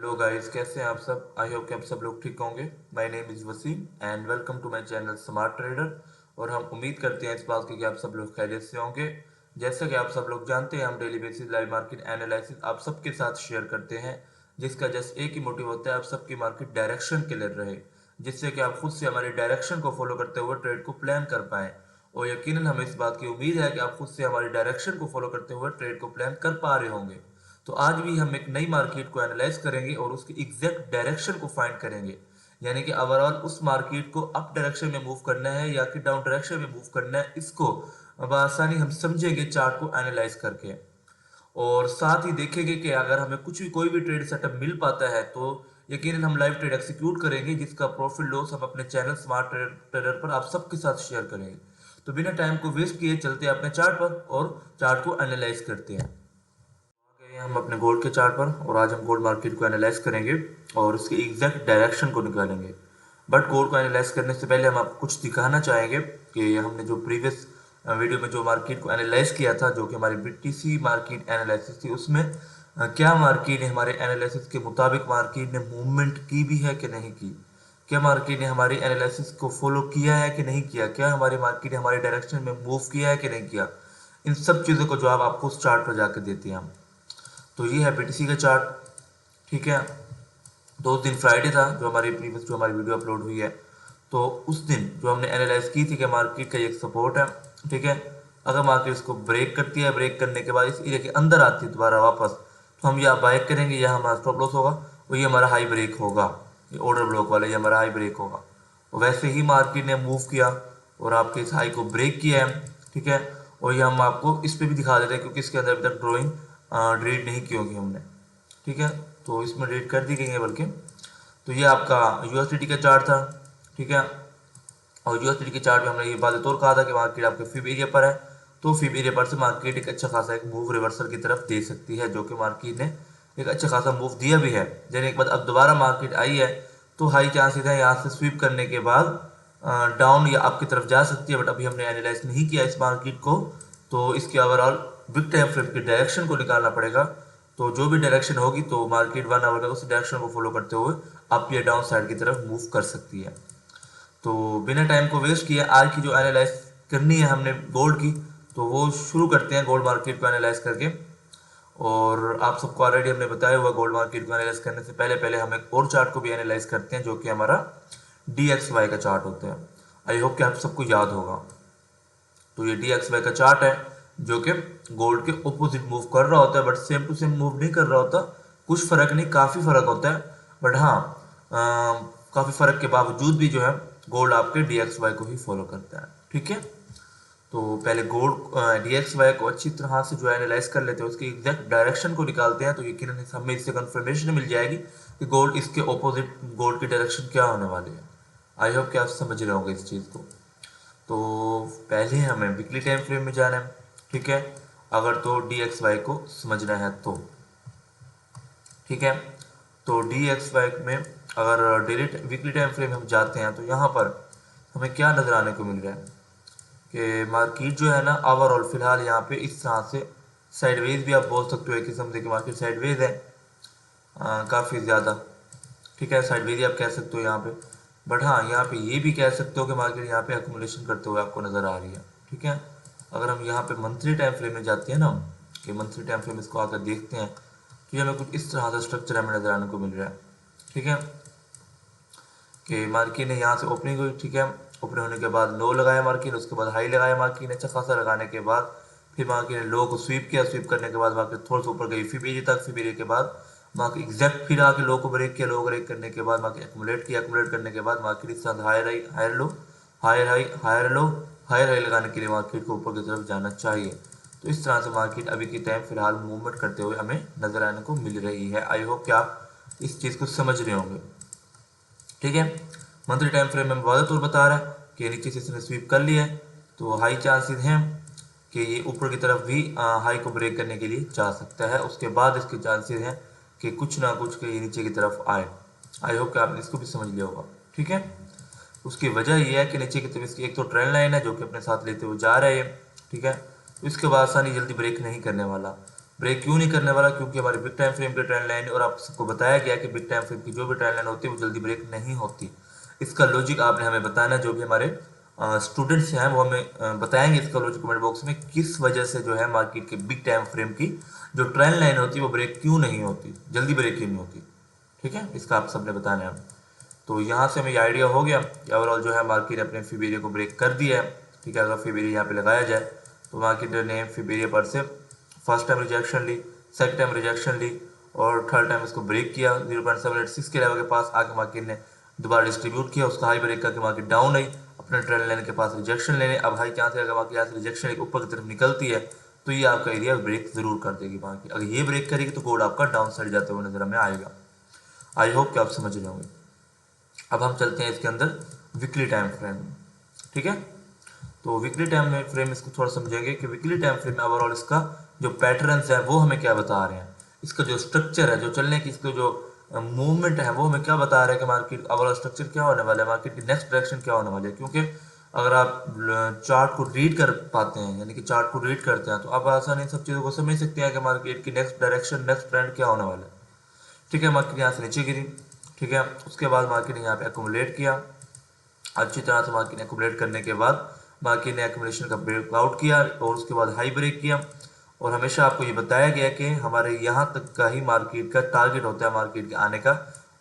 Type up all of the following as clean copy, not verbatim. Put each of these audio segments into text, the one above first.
Hello guys, कैसे हैं आप सब। आई होप कि आप सब लोग ठीक होंगे। My name is Wasim and welcome to my channel smart trader. और हम उम्मीद करते हैं इस बात की कि आप सब लोग खैरियत से होंगे। जैसा कि आप सब लोग जानते हैं, हम daily basis live market analysis आप सबके साथ शेयर करते हैं, जिसका जस्ट एक ही मोटिव होता है, आप सबकी मार्केट डायरेक्शन क्लियर रहे, जिससे कि आप खुद से हमारी डायरेक्शन को फॉलो करते हुए ट्रेड को प्लान कर पाएँ। और यकीनन हमें इस बात की उम्मीद है कि आप खुद से हमारी डायरेक्शन को फॉलो करते हुए ट्रेड को प्लान कर पा रहे होंगे। तो आज भी हम एक नई मार्केट को एनालाइज करेंगे और उसकी एग्जैक्ट डायरेक्शन को फाइंड करेंगे, यानी कि ओवरऑल उस मार्केट को अप डायरेक्शन में मूव करना है या कि डाउन डायरेक्शन में मूव करना है, इसको आसानी हम समझेंगे चार्ट को एनालाइज करके। और साथ ही देखेंगे कि अगर हमें कुछ भी कोई भी ट्रेड सेटअप मिल पाता है तो यकीनन हम लाइव ट्रेड एक्सिक्यूट करेंगे, जिसका प्रॉफिट लॉस हम अपने चैनल स्मार्ट ट्रेडर पर आप सबके साथ शेयर करेंगे। तो बिना टाइम को वेस्ट किए चलते हैं अपने चार्ट पर और चार्ट को एनालाइज करते हैं। गए हम अपने गोल्ड के चार्ट पर और आज हम गोल्ड मार्केट को एनालाइज करेंगे और उसकी एग्जैक्ट डायरेक्शन को निकालेंगे। बट गोल्ड को एनालाइज करने से पहले हम आपको कुछ दिखाना चाहेंगे कि हमने जो प्रीवियस वीडियो में जो मार्केट को एनालाइज किया था, जो कि हमारी बीटीसी मार्केट एनालिसिस थी, उसमें क्या मार्केट ने हमारे एनालिसिस के मुताबिक मार्केट ने मूवमेंट की भी है कि नहीं की, क्या मार्केट ने हमारी एनालिसिस को फॉलो किया है कि नहीं किया, क्या हमारी मार्केट ने हमारी डायरेक्शन में मूव किया है कि नहीं किया। इन सब चीज़ों को जवाब आपको उस चार्ट पर जाकर देते हैं हम। तो ये है बीटीसी का चार्ट। ठीक है, तो उस दिन फ्राइडे था जो हमारी प्रीवियस जो हमारी वीडियो अपलोड हुई है। तो उस दिन जो हमने एनालाइज की थी कि मार्केट का एक सपोर्ट है। ठीक है, अगर मार्केट इसको ब्रेक करती है, ब्रेक करने के बाद इस एरिया के अंदर आती है दोबारा वापस, तो हम या बाय करेंगे या हमारा स्टॉप लॉस होगा और ये हमारा हाई ब्रेक होगा। ये ऑर्डर ब्लॉक वाला ये हमारा हाई ब्रेक होगा। और वैसे ही मार्केट ने मूव किया और आपके इस हाई को ब्रेक किया है। ठीक है, और ये हम आपको इस पर भी दिखा देते हैं क्योंकि इसके अंदर अभी तक ड्रॉइंग रीड नहीं की होगी हमने। ठीक है, तो इसमें रीड कर दी गई है बल्कि। तो ये आपका यूएसडीटी का चार्ट था। ठीक है, और यूएसडीटी के चार्ट में हमने ये बात और कहा था कि मार्केट आपके फिब एरिया पर है, तो फिब एरिया पर से मार्केट एक अच्छा खासा एक मूव रिवर्सल की तरफ दे सकती है, जो कि मार्केट ने एक अच्छा खासा मूव दिया भी है। देने के बाद अब दोबारा मार्केट आई है तो हाई चांसेस है यहाँ से स्वीप करने के बाद डाउन या आपकी तरफ जा सकती है। बट अभी हमने एनालाइज नहीं किया इस मार्केट को, तो इसके ओवरऑल बिग टाइम फ्रेम की डायरेक्शन को निकालना पड़ेगा। तो जो भी डायरेक्शन होगी तो मार्केट 1 आवर का उस डायरेक्शन को फॉलो करते हुए अप या डाउन साइड की तरफ मूव कर सकती है। तो बिना टाइम को वेस्ट किए आज की जो एनालाइज करनी है हमने गोल्ड की, तो वो शुरू करते हैं गोल्ड मार्केट को एनालाइज करके। और आप सबको ऑलरेडी हमने बताया हुआ गोल्ड मार्केट को एनालाइज करने से पहले पहले हम एक और चार्ट को भी एनालाइज करते हैं, जो कि हमारा DXY का चार्ट होता है। आई होप कि आप सबको याद होगा। तो ये DXY का चार्ट है जो कि गोल्ड के ऑपोजिट मूव कर रहा होता है, but same to same move नहीं कर रहा होता। कुछ फर्क नहीं, काफ़ी फर्क होता है। बट हाँ, काफ़ी फर्क के बावजूद भी जो है गोल्ड आपके DXY को ही फॉलो करता है। ठीक है, तो पहले गोल्ड DXY को अच्छी तरह से जो है एनालाइज कर लेते हैं, उसकी एग्जैक्ट डायरेक्शन को निकालते हैं, तो यकीनन हमें इससे कंफर्मेशन मिल जाएगी कि गोल्ड इसके ऑपोजिट गोल्ड की डायरेक्शन क्या होने वाली है। आई होप कि आप समझ रहे होंगे इस चीज़ को। तो पहले हमें वीकली टाइम फ्रेम में जाना है। ठीक है, अगर तो DXY को समझना है तो। ठीक है, तो DXY में अगर डेली वीकली टाइम फ्रेम हम जाते हैं तो यहाँ पर हमें क्या नज़र आने को मिल रहा है कि मार्केट जो है ना ओवरऑल फिलहाल यहाँ पे इस तरह से साइडवेज भी आप बोल सकते हो, एक किस्म से कि मार्केट साइडवेज है काफ़ी ज़्यादा। ठीक है, साइडवेज ही आप कह सकते हो यहाँ पे। बट हाँ, यहाँ पे ये भी कह सकते हो कि मार्केट यहाँ पे एक्यूमुलेशन करते हुए आपको नज़र आ रही है। ठीक है, अगर हम यहाँ पे मंथली टाइम फ्रेम में जाते हैं ना, कि मंथली टाइम फ्रेम इसको आकर देखते हैं, तो ये हमें कुछ इस तरह का स्ट्रक्चर हमें नज़र आने को मिल रहा है। ठीक है, कि मार्केट ने यहाँ से ओपनिंग हुई। ठीक है, ओपनिंग होने के बाद लो लगाया मार्केट, उसके बाद हाई लगाया मार्केट ने अच्छा खासा लगाने के बाद फिर मार्केट ने लो को स्वीप किया। स्वीप करने के बाद मार्केट थोड़ा सा ऊपर गई फिब एरिया तक। फिब एरिया के बाद मार्केट एग्जैक्ट फिर आके लो को ब्रेक किया। लो ब्रेक करने के बाद मार्केट एक्मुलेट किया। एक्मुलेट करने के बाद मार्केट इस तरह higher high higher low higher high higher low higher high लगाने के लिए मार्केट को ऊपर की तरफ जाना चाहिए। तो इस तरह से मार्केट अभी के टाइम फिलहाल मूवमेंट करते हुए हमें नजर आने को मिल रही है। आई होप कि आप इस चीज़ को समझ रहे होंगे। ठीक है, मंथली टाइम फ्रेम में वादा तौर बता रहा है कि नीचे से इसने स्वीप कर लिया है, तो हाई चांसेस हैं कि ये ऊपर की तरफ भी हाई को ब्रेक करने के लिए जा सकता है। उसके बाद इसके चांसेस हैं कि कुछ ना कुछ के ये नीचे की तरफ आए। आई होप कि आपने इसको भी समझ लिया होगा। ठीक है, उसकी वजह ये है कि नीचे की तरफ इसकी एक तो ट्रेंड लाइन है जो कि अपने साथ लेते हुए जा रहे हैं। ठीक है, तो इसके बाद आसानी जल्दी ब्रेक नहीं करने वाला। ब्रेक क्यों नहीं करने वाला? क्योंकि हमारी बिग टाइम फ्रेम की ट्रेंड लाइन, और आप सबको बताया गया कि बिग टाइम फ्रेम की जो भी ट्रेंड लाइन होती है वो जल्दी ब्रेक नहीं होती। इसका लॉजिक आपने हमें बताना, जो भी हमारे स्टूडेंट्स हैं वो हमें बताएंगे इसका लॉजिक कमेंट बॉक्स में, किस वजह से जो है मार्केट के बिग टाइम फ्रेम की जो ट्रेंड लाइन होती है वो ब्रेक क्यों नहीं होती, जल्दी ब्रेक क्यों नहीं होती। ठीक है, इसका आप सबने बताना है। तो यहाँ से हमें ये आइडिया हो गया कि ओवरऑल जो है मार्केट ने अपने फीब एरिया को ब्रेक कर दिया है। ठीक है, अगर फीब एरिया यहाँ पे लगाया जाए तो मार्केट ने फीब एरिया पर से फर्स्ट टाइम रिजेक्शन ली, सेकंड टाइम रिजेक्शन ली और थर्ड टाइम इसको ब्रेक किया 0.786 के लेवल के पास आके मार्केट ने दोबारा डिस्ट्रीब्यूट किया, उसका हाई ब्रेक करके मार्केट डाउन आई अपने ट्रेंड लाइन के पास रिजेक्शन लेने। अब हाई चांस है अगर मार्केट यहाँ से रिजेक्शन लेके ऊपर की तरफ निकलती है तो ये आपका एरिया ब्रेक जरूर कर देगी मार्केट। अगर ये ब्रेक करेगी तो गोल्ड आपका डाउन साइड जाते हुए नजर हमें आएगा। आई होप कि आप समझ रहे होंगे। अब हम चलते हैं इसके अंदर वीकली टाइम फ्रेम में। ठीक है, तो वीकली टाइम फ्रेम इसको थोड़ा समझेंगे कि वीकली टाइम फ्रेम में ओवरऑल इसका जो पैटर्न्स है वो हमें क्या बता रहे हैं, इसका जो स्ट्रक्चर है, जो चलने की इसको जो मूवमेंट है वो हमें क्या बता रहे हैं कि मार्केट ओवरऑल स्ट्रक्चर क्या होने वाला है, मार्केट की नेक्स्ट डायरेक्शन क्या होने वाली है। क्योंकि अगर आप चार्ट को रीड कर पाते हैं, यानी कि चार्ट को रीड करते हैं, तो आप आसानी सब चीज़ों को समझ सकते हैं कि मार्केट की नेक्स्ट डायरेक्शन, नेक्स्ट ट्रेंड क्या होने वाला है। ठीक है, मार्केट यहाँ से नीचे गिरी। ठीक है, उसके बाद मार्केट ने यहाँ पे एकोमुलेट किया, अच्छी तरह से मार्केट ने एकोमुलेट करने के बाद मार्केट ने एकोमुलेशन का ब्रेकआउट किया और उसके बाद हाई ब्रेक किया। और हमेशा आपको ये बताया गया कि हमारे यहाँ तक का ही मार्केट का टारगेट होता है मार्केट के आने का।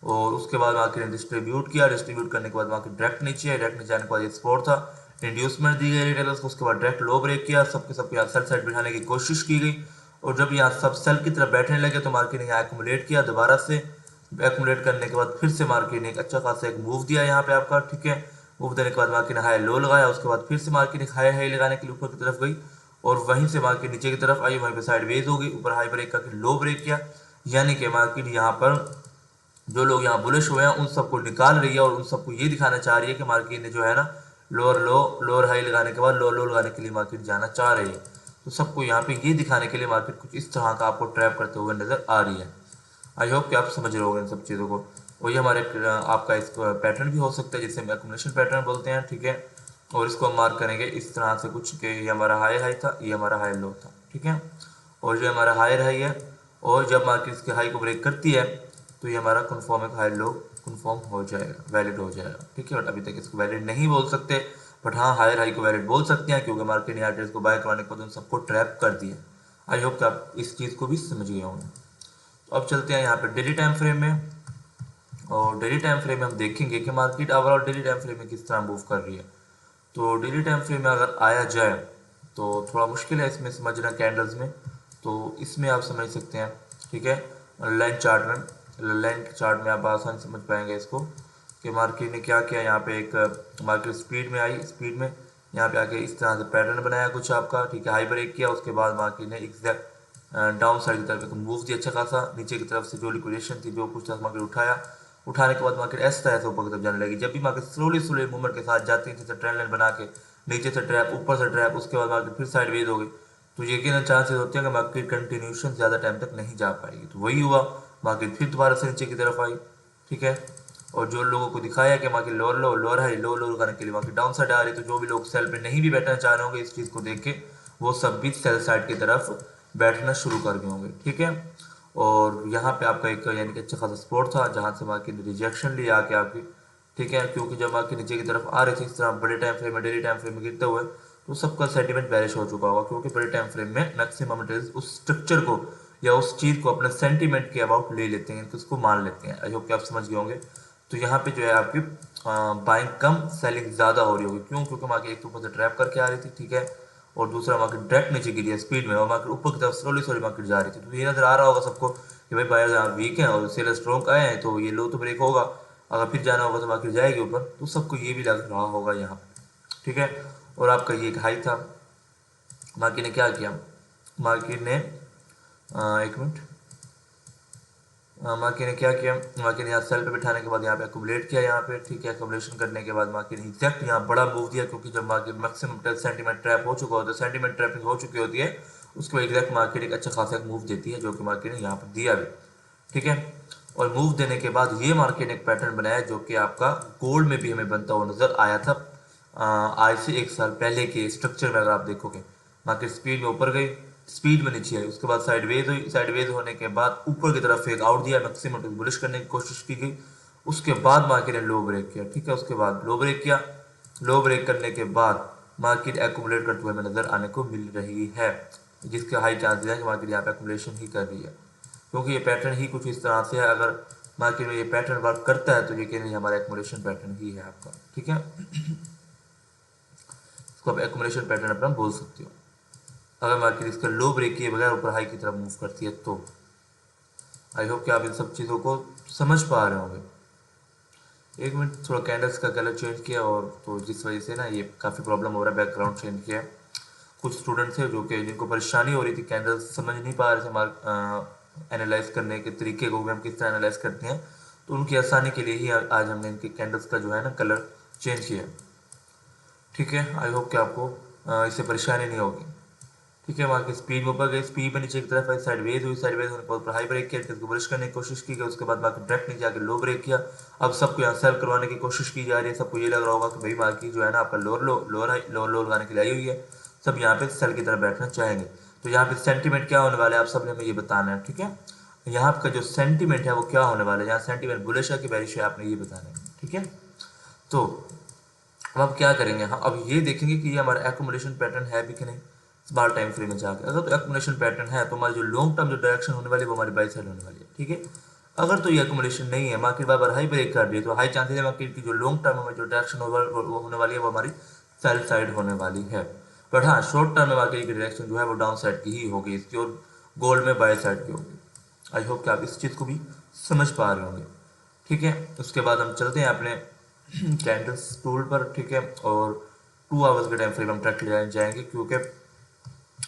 और उसके बाद मार्केट ने डिस्ट्रीब्यूट किया, डिस्ट्रीब्यूट करने के बाद मार्केट डायरेक्ट नीचे है, डायरेक्ट नीचे आने के बाद ये सपोर्ट था, इंड्यूसमेंट दी गई रिटेलर्स को, उसके बाद डायरेक्ट लो ब्रेक किया, सबके सब यहाँ सेल साइड बिठाने की कोशिश की गई। और जब यहाँ सब सेल की तरफ बैठने लगे तो मार्केट ने यहाँ एकोमुलेट किया, दोबारा से एकोमुलेट करने के बाद फिर से मार्केट ने एक अच्छा खासा एक मूव दिया यहाँ पे आपका। ठीक है, मूव देने के बाद मार्केट ने हाई लो लगाया, उसके बाद फिर से मार्केट हाई हाई लगाने के लिए ऊपर की तरफ गई और वहीं से मार्केट नीचे की तरफ आई, वहीं पे साइड वेज हो गई, ऊपर हाई ब्रेक करके लो ब्रेक किया। यानी कि मार्केट यहाँ पर जो लोग यहाँ बुलिश हुए हैं उन सबको निकाल रही है और उन सबको ये दिखाना चाह रही है कि मार्केट ने जो है ना लोअर लो, लोअर हाई लगाने के बाद लो लो लगाने के लिए मार्केट जाना चाह रही है। तो सबको यहाँ पे ये दिखाने के लिए मार्केट कुछ इस तरह का आपको ट्रैप करते हुए नजर आ रही है। आई होप कि आप समझ रहे होंगे इन सब चीज़ों को। और ये हमारे आपका इस पैटर्न भी हो सकता है जिसे हम एक्युमुलेशन पैटर्न बोलते हैं। ठीक है, और इसको हम मार्क करेंगे इस तरह से कुछ कि ये हमारा हाई हाई था, ये हमारा हाई लो था। ठीक है, और ये हमारा हाई हाई है और जब मार्केट इसके हाई को ब्रेक करती है तो ये हमारा कन्फर्म एक हाई लो कन्फर्म हो जाएगा, वैलिड हो जाएगा। ठीक है, बट अभी तक इसको वैलिड नहीं बोल सकते, बट हाँ हायर हाई को वैलिड बोल सकते हैं क्योंकि मार्केट ने यहाँ को बाय करवाने के बाद उन सबको ट्रैप कर दिया। आई होप कि आप इस चीज़ को भी समझ गए होंगे। तो अब चलते हैं यहाँ पे डेली टाइम फ्रेम में। और डेली टाइम फ्रेम में हम देखेंगे कि market overall daily time frame में किस तरह मूव कर रही है। तो डेली टाइम फ्रेम में अगर आया जाए तो थोड़ा मुश्किल है इसमें समझना कैंडल्स में, तो इसमें आप समझ सकते हैं। ठीक है, लाइन चार्ट में, लाइन चार्ट में आप आसानी समझ पाएंगे इसको कि मार्केट ने क्या किया। यहाँ पे एक मार्केट स्पीड में आई, स्पीड में यहाँ पे आके इस तरह से पैटर्न बनाया कुछ आपका। ठीक है, हाई ब्रेक किया, उसके बाद मार्केट ने एग्जैक्ट डाउन साइड की तरफ एक मूव दिया अच्छा खासा, नीचे की तरफ से जो लिक्विडेशन थी जो कुछ था मार्केट उठाया, उठाने के बाद मार्केट ऐसा ऐसा ऊपर की तरफ जाने लगी। जब भी मार्केट स्लोली स्लोली मूवमेंट के साथ जाती है जैसे ट्रेंड लाइन बना के, नीचे से ट्रैप, ऊपर से ट्रैप, उसके बाद मार्केट फिर साइड वेज हो गई, तो यकीन चांसेस होते हैं कि मार्केट कंटिन्यूशन ज़्यादा टाइम तक नहीं जा पाएगी। तो वही हुआ, मार्केट फिर दोबारा से नीचे की तरफ आई। ठीक है, और जो लोगों को दिखाया कि market lower low, lower high, low low करने के लिए मार्केट डाउन साइड आ रही, तो जो भी लोग सेल पे नहीं भी बैठना चाह रहे होंगे इस चीज़ को देख के, वो सब भी सेल साइड की तरफ बैठना शुरू कर गए होंगे। ठीक है, और यहाँ पे आपका एक यानी कि अच्छा खासा सपोर्ट था जहाँ से मार्केट ने रिजेक्शन लिया आके आपकी। ठीक है, क्योंकि जब मार्केट नीचे की तरफ आ रही थी इस तरह बड़े टाइम फ्रेम में, डेली टाइम फ्रेम में गिरते हुए, तो सबका सेंटीमेंट बैरिश हो चुका होगा क्योंकि बड़े टाइम फ्रेम में मैक्सिमम उस स्ट्रक्चर को या उस चीज़ को अपने सेंटीमेंट के अबाउट ले लेते हैं, उसको मान लेते हैं। आई होप कि आप समझ गए होंगे। तो यहाँ पे जो है आपकी बाइंग कम सेलिंग ज़्यादा हो रही होगी। क्यों? क्योंकि मार्केट एक तो ऊपर से ट्रैप करके आ रही थी। ठीक है, और दूसरा मार्केट डायरेक्ट नीचे गिरी है स्पीड में और मार्केट ऊपर की तरफ स्लोली स्लोली मार्केट जा रही थी। तो ये नजर आ रहा होगा सबको कि भाई बायर यहाँ वीक है और सेलर स्ट्रॉन्ग आए हैं तो ये लो तो ब्रेक होगा, अगर फिर जाना होगा तो मार्केट जाएगी ऊपर। तो सबको ये भी लग रहा होगा यहाँ पे। ठीक है, और आपका ये एक हाई था। मार्केट ने क्या किया, मार्केट ने एक मिनट, मार्केट ने क्या किया, मार्केट ने यहाँ सेल पे बिठाने के बाद यहाँ पे एक्युमुलेट किया यहाँ पे। ठीक है, एक्युमुलेशन करने के बाद मार्केट ने एग्जैक्ट यहाँ बड़ा मूव दिया क्योंकि जब मार्केट मैक्सिमम सेंटीमेंट ट्रैप हो चुका होता है, सेंटीमेंट ट्रैपिंग हो चुकी होती है, उसके बाद एग्जैक्ट मार्केट एक अच्छा खासा एक मूव देती है जो कि मार्केट ने यहाँ पर दिया भी। ठीक है, और मूव देने के बाद ये मार्केट ने एक पैटर्न बनाया जो कि आपका गोल्ड में भी हमें बनता हुआ नजर आया था आज से 1 साल पहले के स्ट्रक्चर में। अगर आप देखोगे मार्केट स्पीड में ऊपर गई, स्पीड में नीचे आई, उसके बाद साइडवेज हुई, साइडवेज होने के बाद ऊपर की तरफ एक आउट दिया, मैक्सिमम बुलिश करने की कोशिश की गई। उसके बाद मार्केट ने लो ब्रेक किया, ठीक है, उसके बाद लो ब्रेक किया। लो ब्रेक करने के बाद मार्केट एक्यूमुलेट करते हुए हमें नजर आने को मिल रही है, जिसके हाई चांसेस है कि मार्केट यहाँ पे एक्यूमुलेशन ही कर रही है, क्योंकि ये पैटर्न ही कुछ इस तरह से है। अगर मार्केट में ये पैटर्न वर्क करता है तो ये नहीं हमारा एक्यूमुलेशन पैटर्न ही है आपका, ठीक है। इसको आप एक्यूमुलेशन पैटर्न अपना बोल सकते हो। अगर मार्केट इसका लो ब्रेक किए बगैर ऊपर हाई की तरफ मूव करती है तो आई होप कि आप इन सब चीज़ों को समझ पा रहे होंगे। एक मिनट, थोड़ा कैंडल्स का कलर चेंज किया और तो जिस वजह से ना ये काफ़ी प्रॉब्लम हो रहा है, बैकग्राउंड चेंज किया है। कुछ स्टूडेंट्स हैं जो कि जिनको परेशानी हो रही थी, कैंडल्स समझ नहीं पा रहे थे मार्क एनालाइज करने के तरीके को, हम किस तरह एनालाइज करते हैं, तो उनकी आसानी के लिए ही आज हमने इनके कैंडल्स का जो है ना कलर चेंज किया, ठीक है। आई होप कि आपको इससे परेशानी नहीं होगी, ठीक है। वहाँ की स्पीड ऊपर गई, स्पीड में नीचे की तरफ साइडवेज हुई, साइडवेज होने के बाद हाई ब्रेक किया, इसको बुलिश करने की कोशिश की गई, उसके बाद मार्केट डायरेक्ट नीचे आके लो ब्रेक किया। अब सबको यहाँ सेल करवाने की कोशिश की जा रही है, सबको ये लग रहा होगा कि भाई मार्केट जो है ना आपका lower low lower high lower लो लगाने के लिए आई हुई है, सब यहाँ पे सेल की तरफ बैठना चाहेंगे। तो यहाँ पे सेंटीमेंट क्या होने वाला है आप सब ने हमें ये बताना है, ठीक है। यहाँ का जो सेंटीमेंट है वो क्या होने वाला है, यहाँ सेंटीमेंट बुलिश है कि बेरिश है, आपने ये बताना है, ठीक है। तो अब हम क्या करेंगे, हाँ अब ये देखेंगे कि ये हमारा एक्यूमुलेशन पैटर्न है भी कि नहीं स्मॉल टाइम फ्रेम में जाकर। अगर तो एक्यूमुलेशन पैटर्न है तो हमारी जो लॉन्ग टर्म जो डायरेक्शन होने वाली है वो हमारी बाई साइड होने वाली है, ठीक है। अगर तो ये एक्यूमुलेशन नहीं है, मार्केट बार बार हाई ब्रेक कर रही है, तो हाई चांसेस है मार्केट की जो लॉन्ग टर्म में जो डायरेक्शन होने वाली है वो हमारी सेल साइड होने वाली है। बट हाँ शॉर्ट टर्म में मार्केट की डायरेक्शन जो है वो डाउन साइड की ही होगी इसकी, और गोल्ड में बाय साइड की होगी। आई होप कि आप इस चीज़ को भी समझ पा रहे होंगे, ठीक है। उसके बाद हम चलते हैं अपने कैंडल्स टूल पर, ठीक है, और 2 आवर्स के टाइम फ्रेम हम ट्रैक ले जाएंगे, क्योंकि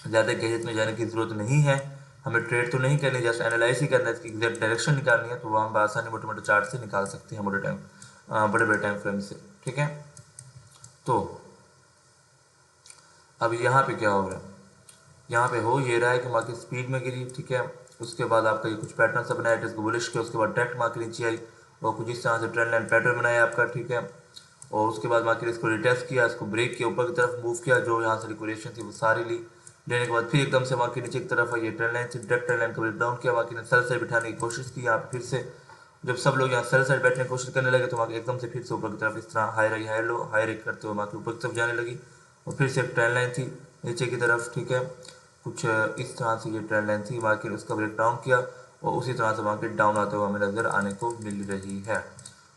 ज़्यादा गहराई में जाने की ज़रूरत नहीं है, हमें ट्रेड तो नहीं करनी, जस्ट एनालाइज ही करना है, इसकी एग्जैक्ट डायरेक्शन निकालनी है, तो वो हम आसानी मोटे मोटे चार्ट से निकाल सकते हैं, मोटे टाइम बड़े बड़े टाइम फ्रेम से, ठीक है। तो अब यहाँ पे क्या हो रहा है, यहाँ पे हो ये रहा है कि मार्केट स्पीड में गिरी, ठीक है। उसके बाद आपका ये कुछ पैटर्न सा बनाया इसको बुलिश किया, उसके बाद डायरेक्ट मार्केट नीचे आई और कुछ इस तरह से ट्रेंड लाइन पैटर्न बनाया आपका, ठीक है। और उसके बाद मार्केट इसको रिटेस्ट किया, इसको ब्रेक किया, ऊपर की तरफ मूव किया, जो यहाँ से लिक्विडेशन थी वो सारी ली, लेने के बाद फिर एकदम से मार्केट नीचे की तरफ आई, ये ट्रेंड लाइन थी, डायरेक्ट ट्रेंड लाइन को ब्रेक डाउन किया, मार्केट ने सेल साइड बिठाने की कोशिश की, यहाँ पे फिर से जब सब लोग यहाँ सेल साइड बैठने की कोशिश करने लगे तो मार्केट एकदम से फिर से ऊपर की तरफ इस तरह हाई रही, हाई लो हाई रेक करते हुए मार्केट ऊपर की तरफ जाने लगी, और फिर से एक ट्रेंड लाइन थी नीचे की तरफ, ठीक है। कुछ इस तरह से ये ट्रेंड लाइन थी, मार्केट उसका ब्रेक डाउन किया और उसी तरह से मार्केट डाउन आते हुए हमें नज़र आने को मिल रही है।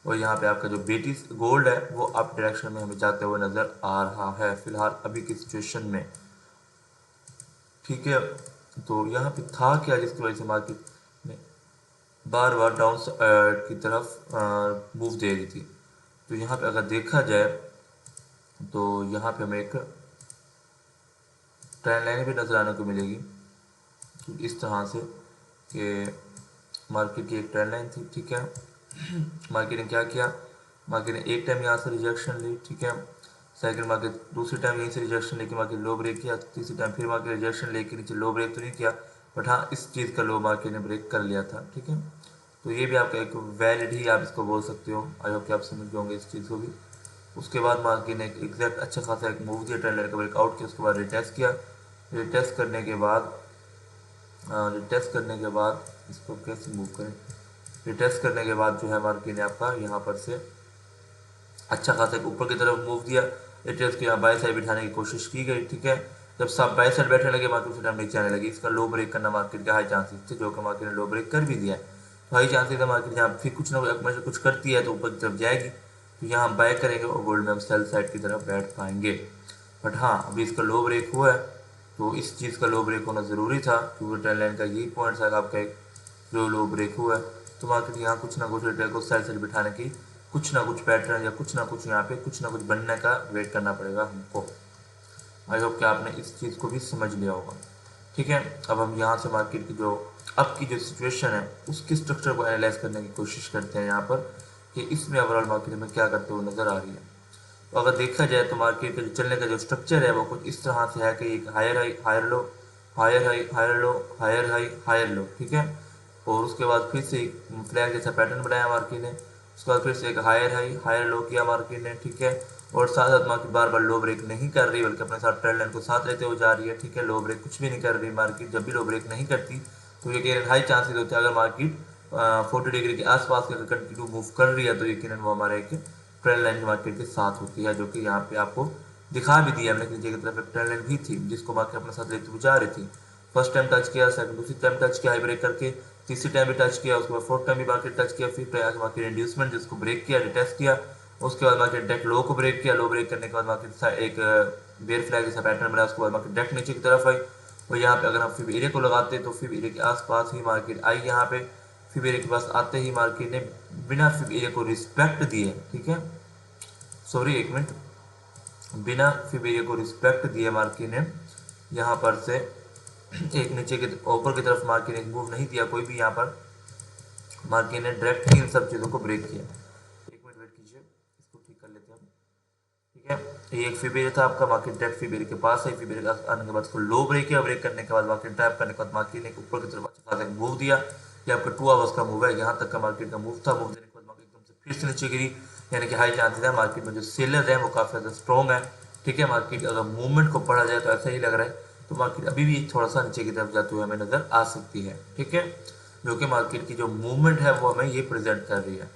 और यहाँ पे आपका जो बेटी गोल्ड है वो अप डायरेक्शन में हमें जाते हुए नज़र आ रहा है फिलहाल अभी की सिचुएशन में, ठीक है। तो यहाँ पे था क्या जिसकी वजह से मार्केट ने बार बार डाउन की तरफ मूव दे रही थी, तो यहाँ पे अगर देखा जाए तो यहाँ पे हमें एक ट्रेंड लाइन भी नज़र आने को मिलेगी, तो इस तरह से कि मार्केट की एक ट्रेंड लाइन थी, ठीक है। मार्केट ने क्या किया, मार्केट ने एक टाइम यहाँ से रिजेक्शन ली, ठीक है, सेकंड मार्केट दूसरी टाइम यहीं से रिजेक्शन लेके मार्केट लो ब्रेक किया, तीसरी टाइम फिर मार्केट रिजेक्शन लेके नीचे लो ब्रेक तो नहीं किया, बट हाँ इस चीज़ का लो मार्केट ने ब्रेक कर लिया था, ठीक है। तो ये भी आपका एक वैलिड ही आप इसको बोल सकते हो, आई होप कि आप समझ जाओगे इस चीज़ को भी। उसके बाद मार्केट ने एक एग्जैक्ट अच्छा खासा एक मूव दिया, ट्रेंड लाइन का ब्रेकआउट किया, उसके बाद रिटेस्ट किया, रिटेस्ट करने के बाद रिटेस्ट करने के बाद इसको कैसे मूव करें, रिटेस्ट करने के बाद जो है मार्केट ने आपका यहाँ पर से अच्छा खासा ऊपर की तरफ मूव दिया, रिटेस्ट को यहाँ बाय साइड बिठाने की कोशिश की गई, ठीक है। जब सब बाय साइड बैठने लगे मार्केट उसी टाइम नीचे आने लगी, इसका लो ब्रेक करना मार्केट के हाई चांसेस थे, जो कि मार्केट ने लो ब्रेक कर भी दिया है, तो हाई चांसेस है मार्केट यहाँ फिर कुछ ना कुछ करती है तो ऊपर की तरफ जाएगी, तो यहाँ बाय करेंगे और गोल्ड में हम सेल साइड की तरफ बैठ पाएंगे। बट हाँ अभी इसका लो ब्रेक हुआ है, तो इस चीज़ का लो ब्रेक होना ज़रूरी था, क्योंकि ट्रेंड लाइन का यही पॉइंट था आपका एक जो लो ब्रेक हुआ है, तो मार्केट यहाँ कुछ ना कुछ रिटेल को सेल साइड बिठाने की कुछ ना कुछ पैटर्न या कुछ ना कुछ यहाँ पे कुछ ना कुछ बनने का वेट करना पड़ेगा हमको। आई होप कि आपने इस चीज़ को भी समझ लिया होगा, ठीक है। अब हम यहाँ से मार्केट की जो अब की जो सिचुएशन है उसकी स्ट्रक्चर को एनालाइज करने की कोशिश करते हैं यहाँ पर, कि इसमें ओवरऑल मार्केट में क्या करते हुए नज़र आ रही है। तो अगर देखा जाए तो मार्केट के जो चलने का जो स्ट्रक्चर है वो कुछ इस तरह से है कि एक higher high higher low higher high higher low higher high higher low, ठीक है। और उसके बाद फिर से एक फ्लैग जैसा पैटर्न बनाया मार्केट ने, उसके बाद फिर से एक हायर हाई हायर लो किया मार्केट ने, ठीक है। और साथ साथ मार्केट बार बार लो ब्रेक नहीं कर रही, बल्कि अपने साथ ट्रेंड लाइन को साथ लेते हुए जा रही है। ठीक है, लो ब्रेक कुछ भी नहीं कर रही मार्केट। जब भी लो ब्रेक नहीं करती तो यकीनन हाई चांसेस होते हैं, अगर मार्केट 40 डिग्री के आसपास अगर कंटिन्यू मूव कर रही है तो यकीनन वो हमारे एक ट्रेंड लाइन मार्केट के साथ होती है, जो कि यहाँ पे आपको दिखा भी दिया हमने। नीचे की तरफ एक ट्रेंड लाइन भी थी जिसको मार्केट अपने साथ लेते हुए जा रही थी। फर्स्ट टाइम टच किया, सेकंड दूसरी टाइम टच किया हाई ब्रेक करके, तीसरी टाइम भी टच किया, उसके बाद फोर्थ टाइम भी मार्केट टच किया, फिर मार्केट इंड्यूसमेंट जिसको ब्रेक किया, रिटेस्ट किया, उसके बाद मार्केट डायरेक्ट लो को ब्रेक किया। लो ब्रेक करने के बाद मार्केट एक बेयर फ्लैग जैसा पैटर्न बना, उसके बाद मार्केट डायरेक्ट नीचे की तरफ आई। और यहाँ पे अगर हम फिब एरिया को लगाते हैं तो फिब एरिया के आसपास ही मार्केट आई। यहाँ पे फिब एरिया के पास आते ही मार्केट ने बिना फिब एरिया को रिस्पेक्ट दिए, ठीक है, सॉरी एक मिनट, बिना फिब एरिया को रिस्पेक्ट दिए मार्केट ने यहाँ पर से एक नीचे के ऊपर की तरफ मार्केट ने मूव नहीं दिया कोई भी। यहाँ पर मार्केट ने डायरेक्ट ही इन सब चीज़ों को ब्रेक किया। एक मिनट वेट कीजिए, इसको ठीक कर लेते हैं हम। ठीक है, ये एक फिबेरिया था आपका, मार्केट डायरेक्ट फिबेरिया के पास है। फिबेरिया के आने के बाद उसको लो ब्रेक किया, ब्रेक करने के बाद मार्केट टैप करने के बाद मार्केट ने ऊपर की तरफ अच्छा खासा मूव दिया। ये आपका 2 आवर्स का मूव है, यहाँ तक का मार्केट का मूव था। मूव देने के बाद मार्केट एकदम से फिर से नीचे गिरी, यानी कि हाई चांसेस है मार्केट में जो सेलर है वो काफ़ी ज़्यादा स्ट्रॉन्ग है। ठीक है, मार्केट अगर मूवमेंट को पढ़ा जाए तो ऐसा ही लग रहा है, तो मार्केट अभी भी थोड़ा सा नीचे की तरफ जाते हुए हमें नजर आ सकती है। ठीक है, जो कि मार्केट की जो मूवमेंट है वो हमें ये प्रेजेंट कर रही है,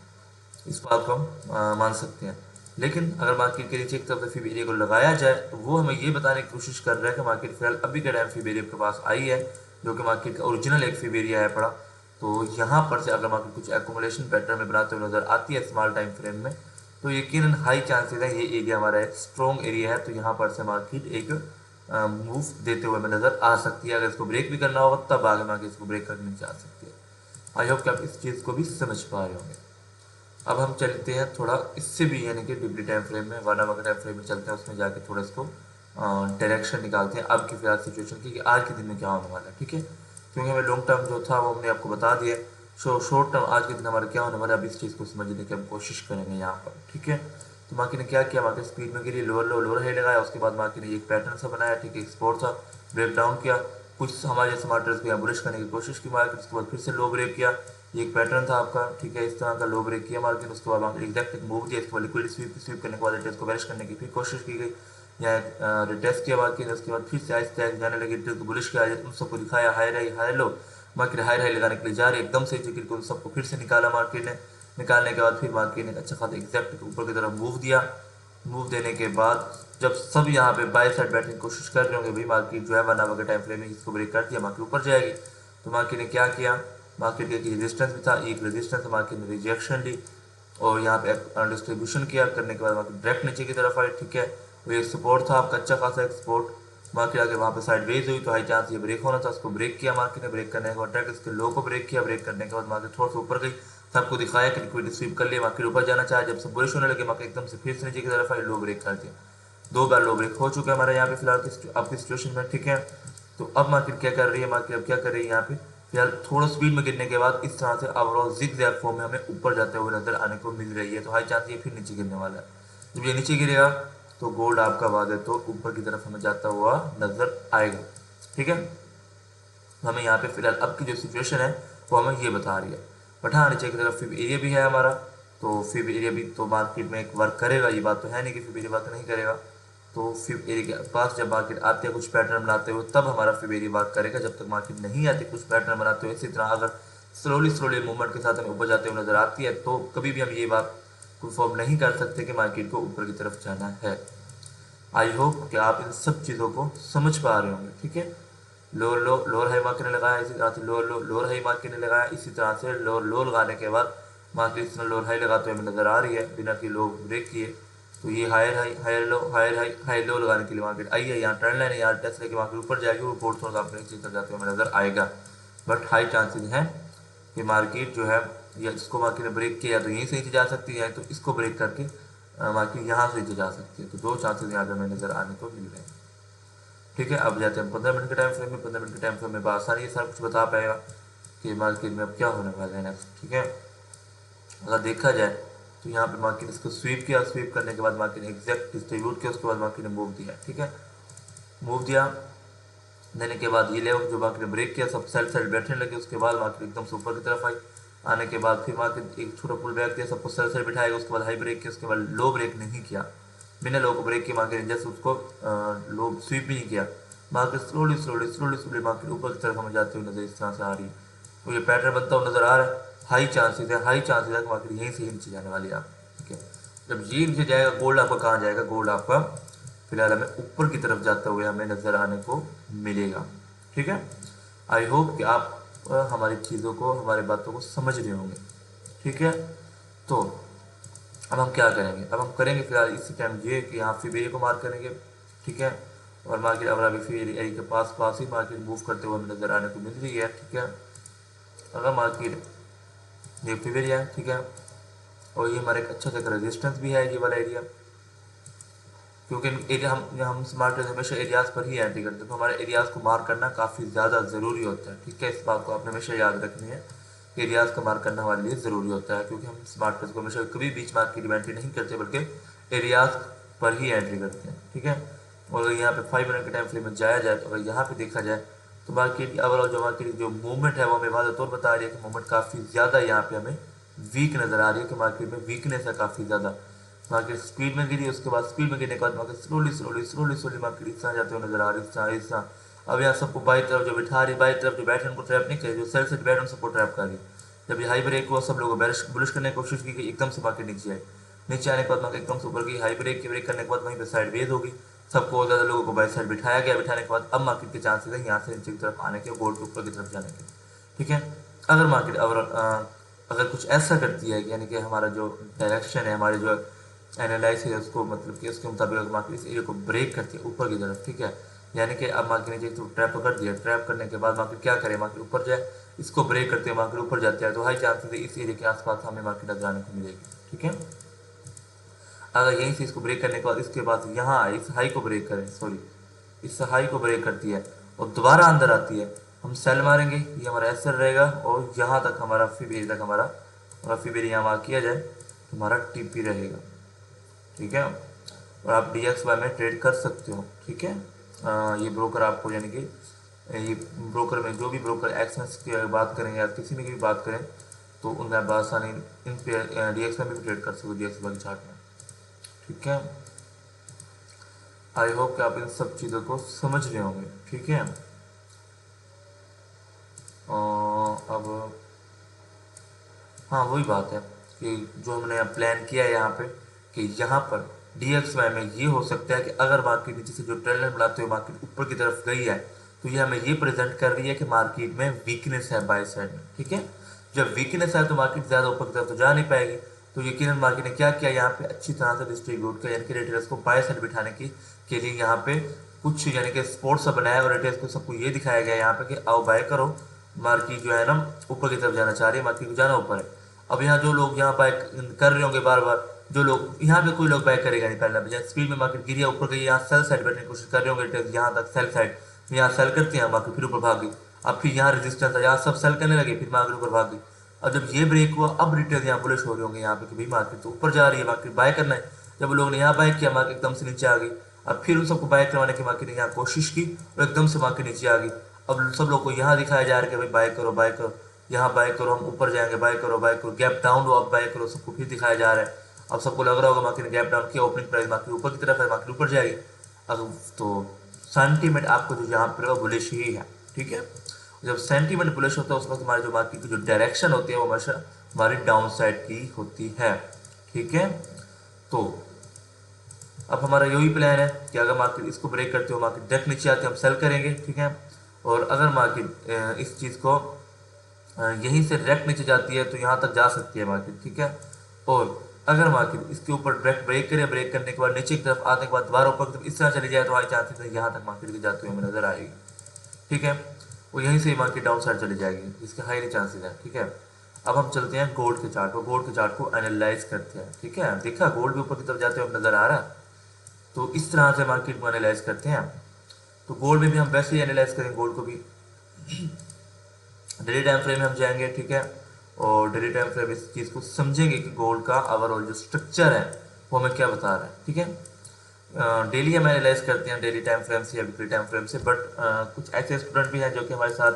इस बात को हम मान सकते हैं। लेकिन अगर मार्केट के नीचे एक तरफ से फिब एरिया को लगाया जाए तो वो हमें ये बताने की कोशिश कर रहा है कि मार्केट फिलहाल अभी के टाइम फिब एरिया के पास आई है, जो कि मार्केट का ओरिजिनल एक फिब एरिया है पड़ा। तो यहाँ पर से अगर मार्केट कुछ एकोमोडेशन पैटर्न में बनाते हुए नजर आती है स्मॉल टाइम फ्रेम में, तो यकीनन हाई चांसेस है ये एरिया हमारा एक स्ट्रॉन्ग एरिया है। तो यहाँ पर से मार्केट एक मूव देते हुए हमें नजर आ सकती है। अगर इसको ब्रेक भी करना होगा तब आगे मार्केट इसको ब्रेक करने जा सकती है। आई होप कि आप इस चीज़ को भी समझ पा रहे होंगे। अब हम चलते हैं थोड़ा इससे भी, यानी कि डिबली टाइम फ्रेम में, 1 आवर का टाइम फ्रेम में चलते हैं, उसमें जाके थोड़ा इसको डायरेक्शन निकालते हैं अब की फिलहाल सिचुएशन की कि आज के दिन में क्या होने वाला है। ठीक है, क्योंकि हमें लॉन्ग टर्म जो था वो हमने आपको बता दिया, सो शॉर्ट टर्म आज के दिन हमारा क्या होने वाला है, अब इस चीज़ को समझने की हम कोशिश करेंगे यहाँ पर। ठीक है, तो मार्केट ने क्या किया, मार्केट स्पीड में गिरी, लोअर लो लोअर हाई लगाया, उसके बाद मार्केट ने एक पैटर्न सा बनाया, ठीक है, एक्सपोर्ट था, ब्रेक डाउन किया, कुछ हमारे स्मार्टर्स को यहाँ बुलिश करने की कोशिश की मार्केट, उसके बाद फिर से लो ब्रेक किया, ये एक पैटर्न था आपका। ठीक है, इस तरह का लो ब्रेक किया मार्केट, उसके बाद मार्केट एग्जैक्ट एक मूव दिया, इसके बाद लिक्विड स्वीप करने के बाद रिटेस्ट को वैनिश करने की फिर कोशिश की गई, यहाँ रिटेस्ट किया मार्केट ने, उसके बाद फिर से आहिस्ते आहिस्ते जाने लगी, रिटेस्ट को बुलिश किया, उन सबको दिखाया हाई राई हाई लो, मार्केट हाई राई लगाने के लिए जा रही है, एकदम से गिर के उन सबको फिर से निकाला मार्केट ने। निकालने के बाद फिर मार्केट ने अच्छा खासा एग्जैक्ट ऊपर की तरफ मूव दिया। मूव देने के बाद जब सब यहाँ पे बाय साइड बैठने की कोशिश कर रहे होंगे भाई, मार्केट जो है 1 आवर के टाइम फ्रेम में इसको ब्रेक कर दिया, मार्केट ऊपर जाएगी। तो मार्केट ने क्या किया, मार्केट के रेजिस्टेंस भी था, एक रेजिस्टेंस मार्केट ने रिजेक्शन ली और यहाँ पे डिस्ट्रीब्यूशन किया, करने के बाद मार्केट डायरेक्ट नीचे की तरफ आई। ठीक है, वो एक सपोर्ट था आपका अच्छा खासा एक सपोर्ट, मार्केट आगे वहाँ पे साइड वेज हुई तो हाई चांस ये ब्रेक होना था, उसको ब्रेक किया मार्केट ने, ब्रेक करने के बाद डायरेक्ट इसके लो को ब्रेक किया, ब्रेक करने के बाद मार्केट थोड़ा सा ऊपर गई, सबको दिखाया कि लिक्विड स्वीप कर लिया, मार्केट ऊपर जाना चाहे, जब सब बुलिश होने लगे मार्केट एकदम से फिर से नीचे की तरफ आई, लो ब्रेक कर दिया। 2 बार लो ब्रेक हो चुका है हमारे यहाँ पे फिलहाल आपकी सिचुएशन में। ठीक है, तो अब मार्केट क्या कर रही है, मार्केट अब क्या कर रही है यहाँ पे फिलहाल थोड़ा स्पीड में गिरने के बाद इस तरह से ओवरऑल जिग-जैग फॉर्म में हमें ऊपर जाते हुए नजर आने को मिल रही है। तो हाई चांस ये फिर नीचे गिरने वाला है। जब ये नीचे गिरेगा तो गोल्ड आपका वादे तो ऊपर की तरफ हमें जाता हुआ नजर आएगा। ठीक है, हमें यहाँ पे फिलहाल अब की जो सिचुएशन है वो हमें ये बता रही है। बट हाँ, नीचे की तरफ फिब एरिया भी है हमारा, तो फिब एरिया भी तो मार्केट में एक वर्क करेगा, ये बात तो है नहीं कि फिब एरिया वर्क नहीं करेगा। तो फिब एरिया के पास जब मार्केट आते हैं कुछ पैटर्न बनाते हुए तब हमारा फिब एरिया वर्क करेगा, जब तक मार्केट नहीं आती कुछ पैटर्न बनाते हुए। इसी तरह अगर स्लोली मूवमेंट के साथ हमें ऊपर जाते हुए नजर आती है तो कभी भी हम ये बात कंफर्म नहीं कर सकते कि मार्केट को ऊपर की तरफ जाना है। आई होप कि आप इन सब चीज़ों को समझ पा रहे होंगे। ठीक है, लोअर हाई मार्केट ने लगाया, इसी तरह से लोअर हाई मार्केट ने लगाया, इसी तरह से लोअर लो लगाने के बाद मार्केट इस तरह लोअर हाई लगाते हुए हमें नजर आ रही है बिना कि लो ब्रेक किए। तो ये higher high higher low higher high high low लगाने के लिए मार्केट आई है, यहाँ ट्रेंड लाइन है, यहाँ टेस्ट लेके मार्केट ऊपर जाएगी, वो रिपोर्ट थोड़ा सा अपने नीचे तक जाते हुए हमें नजर आएगा। बट हाई चांसेस हैं कि मार्केट जो है या इसको मार्केट ने ब्रेक किया तो यहीं से नीचे जा सकती है, तो इसको ब्रेक करके मार्केट यहाँ से नीचे जा सकती है। तो 2 चांसेस यहाँ पे हमें नजर आने को मिल रहे हैं। ठीक है, अब जाते हैं 15 मिनट के टाइम फ्रेम में। 15 मिनट के टाइम फ्रेम में आसानी से सारा कुछ बता पाएगा कि मार्केट में अब क्या होने वाला है नेक्स्ट। ठीक है, अगर देखा जाए तो यहाँ पे मार्केट इसको स्वीप किया, स्वीप करने के बाद मार्केट ने एग्जैक्ट डिस्ट्रीब्यूट किया, उसके बाद मार्केट ने मूव दिया। ठीक है, मूव दिया देने के बाद ये लेवल जो मार्केट ने ब्रेक किया, सब सेल साइड बैठने लगे, उसके बाद मार्केट एकदम से ऊपर की तरफ आई। आने के बाद फिर मार्केट एक छोटा पुल बैक दिया, सबको सेल साइड बिठाएगा, उसके बाद हाई ब्रेक किया, उसके बाद लो ब्रेक नहीं किया। बिना लो को ब्रेक किए मार्केट जस्ट उसको लो स्वीप भी नहीं किया, market slowly slowly slowly slowly market ऊपर की तरफ हमें जाते हुए नजर इस तरह से आ रही है। तो ये पैटर्न बनता हुआ नजर आ रहा है, हाई चांसेस है, हाई चांसेस है कि मार्केट यहीं से ही नीचे जाने वाली है आप, ठीक है। जब ये नीचे जाएगा गोल्ड आपका कहाँ जाएगा, गोल्ड आपका फिलहाल हमें ऊपर की तरफ जाते हुए हमें नजर आने को मिलेगा, ठीक है। आई होप कि आप हमारी चीज़ों को, हमारी बातों को समझ रहे होंगे, ठीक है। तो अब हम क्या करेंगे, अब हम करेंगे फिलहाल इसी टाइम ये कि यहाँ फिर को मार्क करेंगे, ठीक है। और मार्केट अब अभी फिर एरिया के पास पास ही मार्केट मूव करते हुए हमें नजर आने को मिल रही है, ठीक है। अगर मार्केट ये फिर है, ठीक है, और ये हमारे एक अच्छा सा रेजिस्टेंस भी है ये वाला एरिया, क्योंकि एरिया हम स्मार्ट ट्रेड हमेशा एरियाज पर ही एंट्री करते हैं, तो हमारे एरियाज को मार्क करना काफ़ी ज़्यादा ज़रूरी होता है, ठीक है। इस बात को आपने हमेशा याद रखनी है, एरियाज का मार्क करना हमारे लिए ज़रूरी होता है, क्योंकि हम स्मार्ट ट्रेड को हमेशा कभी बीच मार्केट की एंट्री नहीं करते बल्कि एरियाज पर ही एंट्री करते हैं, ठीक है। और अगर यहाँ पे 5 मिनट के टाइम फ्रेम में जाया जाए, तो अगर यहाँ पे देखा जाए तो मार्केट ओवरऑल जो मार्केट जो मूवमेंट है वो हमें वादा तौर बता रही है कि मूवमेंट काफ़ी ज़्यादा यहाँ पे हमें वीक नज़र आ रही है, कि मार्केट में वीकनेस है काफ़ी ज़्यादा। मार्केट स्पीड में गिरी, उसके बाद स्पीड में गिरने के बाद market slowly slowly slowly slowly market इस तरह जाते हुए नजर आ रही है, इस तरह। अब यहाँ सबको बाई तरफ जो बिठा रही, बाई तरफ जो बैटन को ट्रैप नहीं करे, जो सेल से बैटन सबको ट्रैप कर रही। जब ये हाई ब्रेक हुआ सब लोगों बुलिश करने की कोशिश की कि एकदम से मार्केट नीचे आई, नीचे आने के बाद मार्केट एकदम से ऊपर गई, हाई ब्रेक की ब्रेक करने के बाद वहीं पर साइड वेज होगी, सबको ज़्यादा लोगों को बाई साइड बिठाया गया, बिठाने के बाद अब मार्केट के चांसेस है यहाँ से नीचे की तरफ आने के, गोल्ड के ऊपर की तरफ जाने के, ठीक है। अगर मार्केट अगर कुछ ऐसा करती है यानी कि हमारा जो डायरेक्शन है, हमारे जो एनालाइज है उसको, मतलब कि उसके मुताबिक अगर मार्केट इस एरिया को ब्रेक करती है ऊपर की तरफ, ठीक है, यानी कि अब मार्केट ने तो ट्रैप कर दिया, ट्रैप करने के बाद मार्केट क्या करे, मार्केट ऊपर जाए, इसको ब्रेक करते हुए मार्केट ऊपर जाती है, तो हाई चांसेस है इस एरिया के आसपास हमें मार्केट नजर आने को मिलेगी, ठीक है। अगर यहीं से इसको ब्रेक करने के बाद इसके बाद यहाँ इस हाई को ब्रेक करें, सॉरी इस हाई को ब्रेक करती है और दोबारा अंदर आती है, हम सेल मारेंगे, ये हमारा एसएल रहेगा, और यहाँ तक हमारा फिब एरिया तक हमारा, अगर फिब एरिया मार्क किया जाए तो हमारा टीपी रहेगा, ठीक है। और आप डी एक्स वाई में ट्रेड कर सकते हो, ठीक है। ये ब्रोकर आपको यानी कि ये ब्रोकर में जो भी ब्रोकर एक्सेस की बात करें या किसी में की भी बात करें तो उनमें आप आसानी इन पे डी एक्स में भी ट्रेड कर सकते हो, डी एक्स वाई चार्ट में, ठीक है। आई होप कि आप इन सब चीज़ों को समझ रहे होंगे, ठीक है। अब हाँ वही बात है कि जो हमने यहाँ प्लान किया है यहाँ पे, कि यहाँ पर डी एक्स वाई में ये हो सकता है कि अगर मार्केट नीचे से जो ट्रेंड लाइन बनाते हुए मार्केट ऊपर की तरफ गई है, तो ये हमें ये प्रेजेंट कर रही है कि मार्केट में वीकनेस है बाय साइड में, ठीक है। जब वीकनेस है तो मार्केट ज़्यादा ऊपर की तरफ तो जा नहीं पाएगी, तो यकीनन मार्केट ने क्या किया, यहाँ पे अच्छी तरह से डिस्ट्रीब्यूट किया, यानी कि रिटेलर्स को बाय साइड बिठाने के लिए यहाँ पे कुछ यानी कि स्पोर्ट्स बनाया, और रिटेलर्स को सबको ये दिखाया गया यहाँ पे कि आओ बाय करो, मार्केट जो है ना ऊपर की तरफ जाना चाह रही है, मार्केट को जाना ऊपर है। अब यहाँ जो लोग यहाँ बाय कर रहे होंगे बार बार, जो लोग यहाँ पे कोई लोग बाय करेगा नहीं, पहले जैसे स्पीड में मार्केट गिरी ऊपर गई, यहाँ सेल साइड बैठने की कोशिश कर रहे होंगे, यहाँ तक सेल साइड, यहाँ सेल करते हैं मार्केट फिर ऊपर भाग गई, अब फिर यहाँ रेजिस्टेंस है, यहाँ सब सेल करने लगे, फिर मार्केट ऊपर भाग गई। अब जब ये ब्रेक हुआ अब रिटेल यहाँ बुलिश हो रहे होंगे यहाँ पे कि भाई मार्केट तो ऊपर जा रही है, मार्केट बाय करना है। जब लोगों ने यहाँ बाय किया मार्केट एकदम से नीचे आ गई, अब फिर उन सबको बाय करवाने की मार्केट ने यहाँ कोशिश की और एकदम से मार्केट नीचे आ गई। अब सब लोग को यहाँ दिखाया जा रहा है कि भाई बाय करो बाय करो, यहाँ बाय करो, हम ऊपर जाएंगे, बाय करो बाय करो, गैप डाउन हो अब बाय करो, सबको फिर दिखाया जा रहा है। अब सबको लग रहा होगा मार्केट ने गैप डाउन किया, ओपनिंग प्राइस मार्केट ऊपर की तरफ है, मार्केट ऊपर जाएगी। अब तो सेंटीमेंट आपको जो यहाँ पर बुलिश ही है, ठीक है। जब सेंटीमेंट बुलिश होता है उस वक्त हमारी जो मार्केट की जो डायरेक्शन होती है वो हमेशा हमारी डाउन साइड की होती है, ठीक है। तो अब हमारा यही प्लान है कि अगर मार्केट इसको ब्रेक करते हो, मार्केट डायरेक्ट नीचे आते हम सेल करेंगे, ठीक है। और अगर मार्केट इस चीज़ को यहीं से डायरेक्ट नीचे जाती है तो यहाँ तक जा सकती है मार्केट, ठीक है। और अगर मार्केट इसके ऊपर डायरेक्ट ब्रेक करे, ब्रेक करने के बाद नीचे की तरफ आने के बाद दोबारा ऊपर की तरफ इस तरह चली जाए तो हमारी चांसेस है यहाँ तक मार्केट की जाती हुई हमें नजर आएगी, ठीक है। वो यहीं से मार्केट डाउन साइड चली जाएगी, इसके हाई चांसेस है, ठीक है। अब हम चलते हैं गोल्ड के चार्ट पर, गोल्ड के चार्ट को एनालाइज करते हैं, ठीक है। देखा गोल्ड भी ऊपर की तरफ जाते हुए नजर आ रहा है, तो इस तरह से मार्केट को एनालाइज करते हैं। तो गोल्ड में भी हम वैसे ही एनालाइज करेंगे, गोल्ड को भी डेली टाइम फ्रेम में हम जाएंगे, ठीक है। और डेली टाइम फ्रेम इस चीज़ को समझेंगे कि गोल्ड का ओवरऑल जो स्ट्रक्चर है वो हमें क्या बता रहा है, ठीक है। डेली हम एनालाइज करते हैं डेली टाइम फ्रेम से या वीकली टाइम फ्रेम से, बट कुछ ऐसे स्टूडेंट भी हैं जो कि हमारे साथ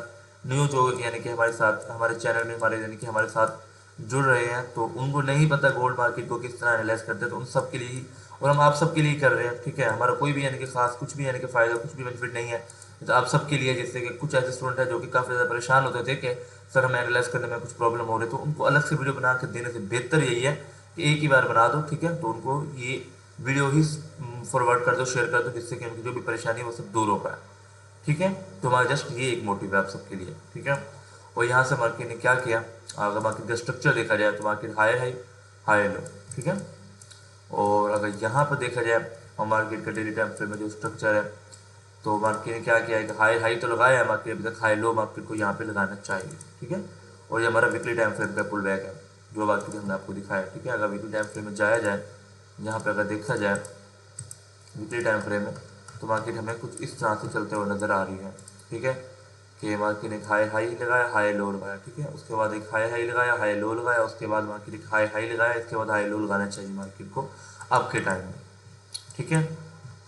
न्यू, जो यानी कि हमारे साथ हमारे चैनल में हमारे यानी कि हमारे साथ जुड़ रहे हैं, तो उनको नहीं पता गोल्ड मार्केट को किस तरह एनालाइज करते हैं, तो उन सब के लिए और हम आप सबके लिए कर रहे हैं, ठीक है। हमारा कोई भी यानी कि खास कुछ भी यानी कि फ़ायदा कुछ भी बेनिफिट नहीं है, तो आप सबके लिए। जैसे कि कुछ ऐसे स्टूडेंट हैं जो कि काफ़ी ज़्यादा परेशान होते थे कि सर हमें एनालाइज करने में कुछ प्रॉब्लम हो रही है, तो उनको अलग से वीडियो बना के देने से बेहतर यही है कि एक ही बार बना दो, ठीक है। तो उनको ये वीडियो ही फॉरवर्ड कर दो, शेयर कर दो, जिससे कि उनकी जो भी परेशानी है वो सब दूर हो पाए, ठीक है। तो हमारा जस्ट ये एक मोटिव है आप सबके लिए, ठीक है। और यहाँ से मार्केट ने क्या किया, अगर मार्केट का स्ट्रक्चर देखा जाए तो market higher high higher low, ठीक है। और अगर यहाँ पर देखा जाए और मार्केट का डेली टाइम फ्रेम में जो स्ट्रक्चर है, तो मार्केट ने क्या किया है कि हाई हाई तो लगाया है मार्केट, अभी तक हाई लो मार्केट को यहाँ पे लगाना चाहिए, ठीक है। और ये हमारा वीकली टाइम फ्रेम का पुल बैक है जो मार्केट हमने आपको दिखाया, ठीक है। अगर वीकली टाइम फ्रेम में जाया जाए, यहाँ पे अगर देखा जाए वीकली टाइम फ्रेम में, तो मार्केट हमें कुछ इस तरह से चलते हुए नज़र आ रही है, ठीक है। कि मार्केट ने एक हाई हाई लगाया, हाई लो लगाया, ठीक है। उसके बाद एक हाई हाई लगाया, हाई लो लगाया, उसके बाद मार्केट एक हाई हाई लगाया, इसके बाद हाई लो लगाना चाहिए मार्केट को अब के टाइम में, ठीक है।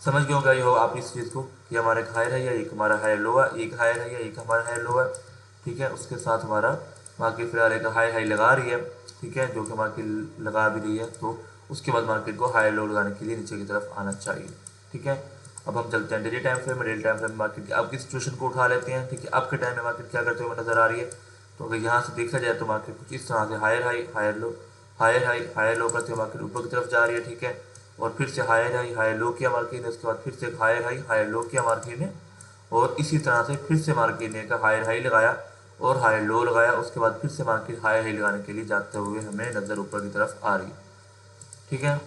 समझ गए होंगे हो आप इस चीज़ को कि हमारा एक हायर है या एक हमारा हाई लो है, एक हायर है या एक हमारा हाई लो है, ठीक है। उसके साथ हमारा मार्केट फिलहाल एक हाई हाई लगा रही है, ठीक है, जो कि मार्केट लगा भी रही है। तो उसके बाद मार्केट को हाई लो लगाने के लिए नीचे की तरफ आना चाहिए, ठीक है। अब हम चलते हैं डेली टाइम फ्रेम में। डेली टाइम फ्रेम में मार्केट की अब की सिचुएशन को उठा लेते हैं, ठीक है। अब के टाइम में मार्केट क्या करते हुए नजर आ रही है, तो अगर यहाँ से देखा जाए तो मार्केट कुछ इस तरह से higher high higher low, higher high higher low करते हुए मार्केट ऊपर की तरफ जा रही है, ठीक है। और फिर से हायर हाई हायर लो किया मार्केट ने, उसके बाद फिर से हायर हाई हायर लो किया मार्केट ने, और इसी तरह से फिर से मार्केट ने एक हायर हाई लगाया और हायर लो लगाया। उसके बाद फिर से मार्केट हायर हाई लगाने के लिए जाते हुए हमें नज़र ऊपर की तरफ आ रही है, ठीक है।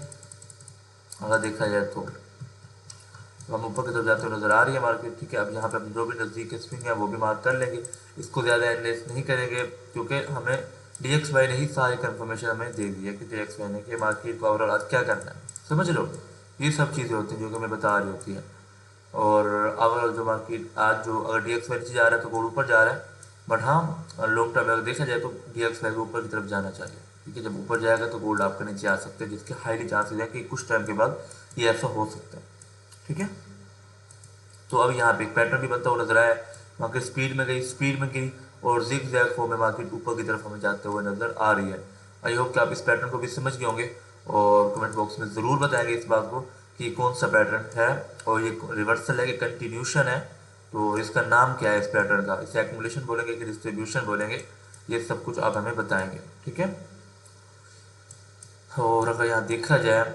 अगर देखा जाए तो हम ऊपर की तरफ जाते हुए नजर आ रही है मार्केट, ठीक है। अब यहाँ पे हम जो भी नज़दीक के स्विंग है वो भी मार्क कर लेंगे, इसको ज़्यादा एनालाइज नहीं करेंगे, क्योंकि हमें DXY ने ही सारी कंफर्मेशन हमें दे दी है कि DXY ने कि मार्केट को ओवरऑल आज क्या करना है, समझ लो। ये सब चीज़ें होती हैं जो कि हमें बता रही होती हैं। और ओवरऑल जो मार्केट आज जो अगर DXY नीचे जा रहा है तो गोल्ड ऊपर जा रहा है, बट हाँ लॉन्ग टर्म में अगर देखा जाए तो DXY को ऊपर की तरफ जाना चाहिए, ठीक है। जब ऊपर जाएगा तो गोल्ड आपके नीचे आ सकते हैं, जिसके हाईली चांसेस है कि कुछ टाइम के बाद ये ऐसा हो सकता है, ठीक है। तो अब यहाँ पे एक पैटर्न भी बनता हुआ नजर आया, मार्केट स्पीड में गई, स्पीड में गई, और जिग जैग फॉर्म में मार्केट ऊपर की तरफ हमें जाते हुए नजर आ रही है। आई होप कि आप इस पैटर्न को भी समझ गए होंगे, और कमेंट बॉक्स में ज़रूर बताएंगे इस बात को कि कौन सा पैटर्न है, और ये रिवर्सल है कि कंटिन्यूशन है, तो इसका नाम क्या है इस पैटर्न का, इसे एक्मुलेशन बोलेंगे कि डिस्ट्रीब्यूशन बोलेंगे, ये सब कुछ आप हमें बताएंगे, ठीक है। और अगर यहाँ देखा जाए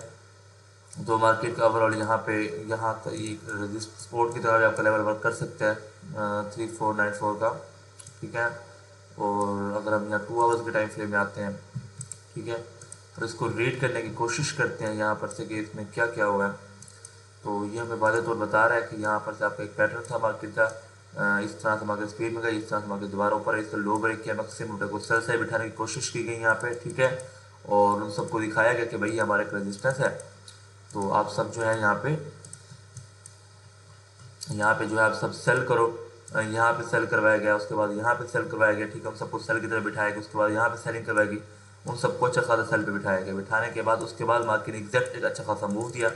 तो मार्केट का ओवरऑल यहाँ तक ये रजिस्ट सपोर्ट की तरह भी आपका लेवल वर्क कर सकता है 3494 का, ठीक है। और अगर हम यहाँ 2 आवर्स के टाइम फ्रेम में आते हैं, ठीक है, और इसको रीड करने की कोशिश करते हैं यहाँ पर से कि इसमें क्या क्या हुआ है, तो ये हमें वादे तौर बता रहा है कि यहाँ पर से आपका एक पैटर्न था मार्केट का, इस तरह से मार्केट स्पीड में गई, इस तरह से मार्केट दोबारा ऊपर इसका लो ब्रेक किया, मैक्सिमम को सेल साइड बिठाने की कोशिश की गई यहाँ पे, ठीक है। और उन सबको दिखाया गया कि भाई हमारा एक रेजिस्टेंस है, तो आप सब जो है यहाँ पे जो है आप सब सेल करो। यहाँ पे सेल करवाया गया, उसके बाद यहाँ पे सेल करवाया गया, ठीक है। उन सबको सेल की तरफ बिठाया गया, उसके बाद यहाँ पे सेलिंग करवाएगी, उन सबको अच्छा खासा सेल पे बिठाया गया। बिठाने के बाद उसके बाद मार्केट ने एग्जैक्ट एक अच्छा खासा मूव दिया,